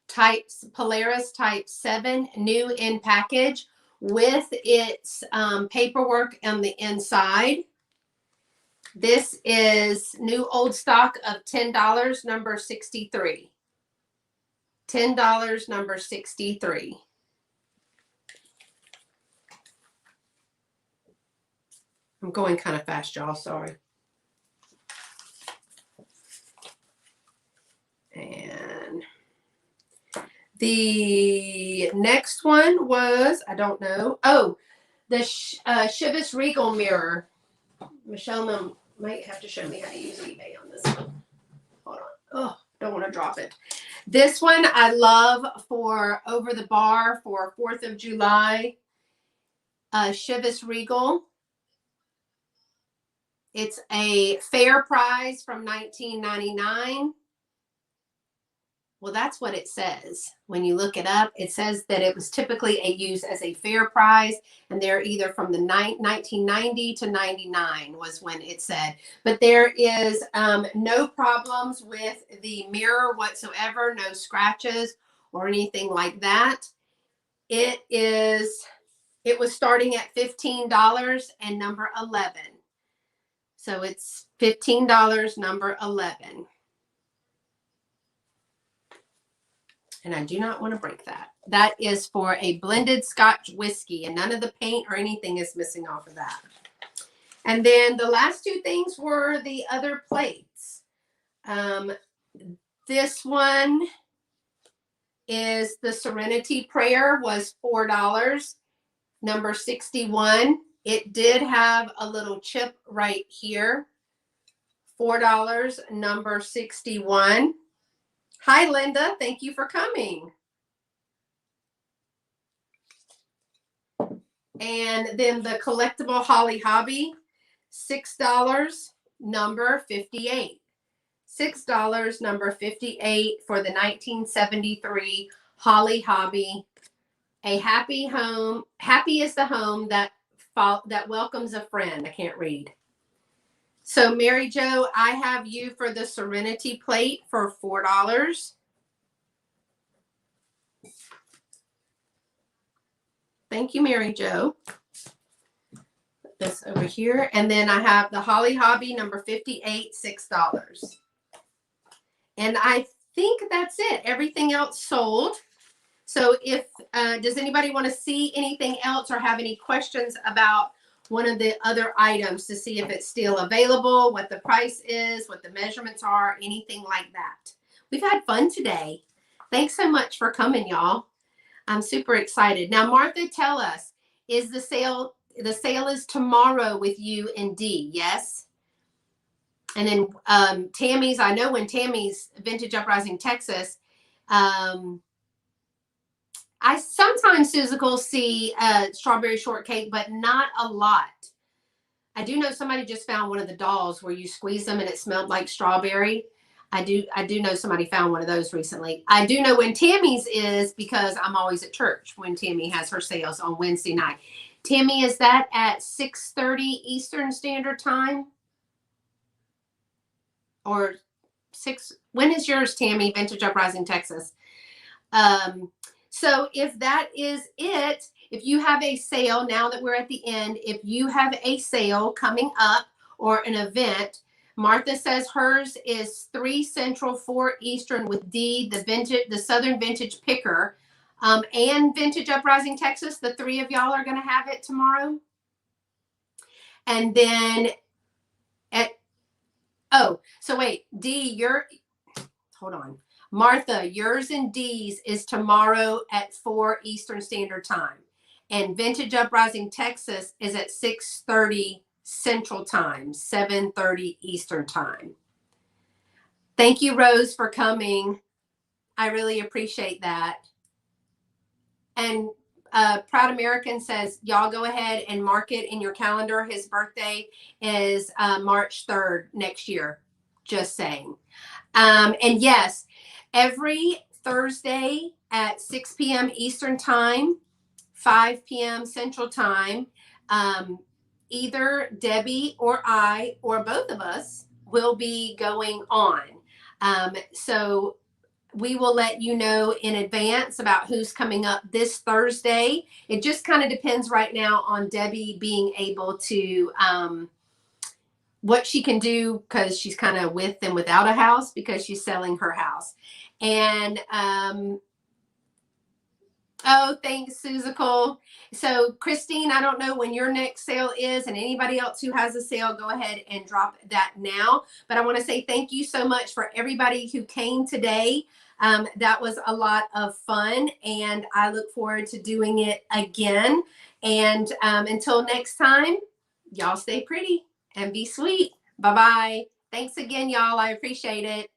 type Polaris type 7, new in package with its paperwork on the inside. This is new old stock of $10, number 63. $10, number 63. I'm going kind of fast, y'all. Sorry. And the next one was, I don't know. Oh, the Chevis Regal mirror. Michelle might have to show me how to use eBay on this one. Hold on. Oh, don't want to drop it. This one I love for over the bar for 4th of July. Chevis Regal. It's a fair price from $19.99. Well, that's what it says. When you look it up, it says that it was typically used as a fair price, and they're either from the 1990 to 99 was when it said. But there is no problems with the mirror whatsoever, no scratches or anything like that. It was starting at $15 and number 11. So it's $15, number 11. And I do not want to break that. That is for a blended Scotch whiskey, and none of the paint or anything is missing off of that. And then the last 2 things were the other plates. This one is the Serenity Prayer, was $4, number 61. It did have a little chip right here. $4, number 61. Hi, Linda. Thank you for coming. And then the collectible Holly Hobby, $6, number 58. $6, number 58 for the 1973 Holly Hobby. A happy home. Happy is the home that welcomes a friend. I can't read. So Mary Jo, I have you for the Serenity plate for $4. Thank you, Mary Jo. Put this over here. And then I have the Holly Hobby number 58, $6. And I think that's it. Everything else sold. So if, does anybody want to see anything else or have any questions about one of the other items to see if it's still available, what the price is, what the measurements are, anything like that? We've had fun today. Thanks so much for coming, y'all. I'm super excited. Now, Martha, tell us, is the sale is tomorrow with you and Dee, yes? And then Tammy's, I know when Tammy's Vintage Uprising Texas, I sometimes, Suzical, see strawberry shortcake, but not a lot. I do know somebody just found one of the dolls where you squeeze them and it smelled like strawberry. I do know somebody found one of those recently. I do know when Tammy's is because I'm always at church when Tammy has her sales on Wednesday night. Tammy, is that at 6:30 Eastern Standard Time? Or 6? When is yours, Tammy, Vintage Uprising Texas? So if that is it, if you have a sale, now that we're at the end, if you have a sale coming up or an event, Martha says hers is 3 Central, 4 Eastern with D, the Southern Vintage Picker, and Vintage Uprising Texas. The 3 of y'all are going to have it tomorrow. And then so wait, D, hold on. Martha, yours and Dee's is tomorrow at 4 Eastern Standard Time. And Vintage Uprising Texas is at 6:30 Central Time, 7:30 Eastern Time. Thank you, Rose, for coming. I really appreciate that. And Proud American says, y'all go ahead and mark it in your calendar. His birthday is March 3rd next year. Just saying. And yes, every Thursday at 6 p.m. Eastern Time, 5 p.m. Central Time, either Debbie or I or both of us will be going on. So we will let you know in advance about who's coming up this Thursday. It just kind of depends right now on Debbie being able to what she can do, because she's kind of with and without a house because she's selling her house. And oh, thanks, Suzical. So Christine, I don't know when your next sale is, and anybody else who has a sale, go ahead and drop that now. But I want to say thank you so much for everybody who came today. That was a lot of fun, and I look forward to doing it again. And until next time, y'all stay pretty and be sweet. Bye-bye. Thanks again, y'all. I appreciate it.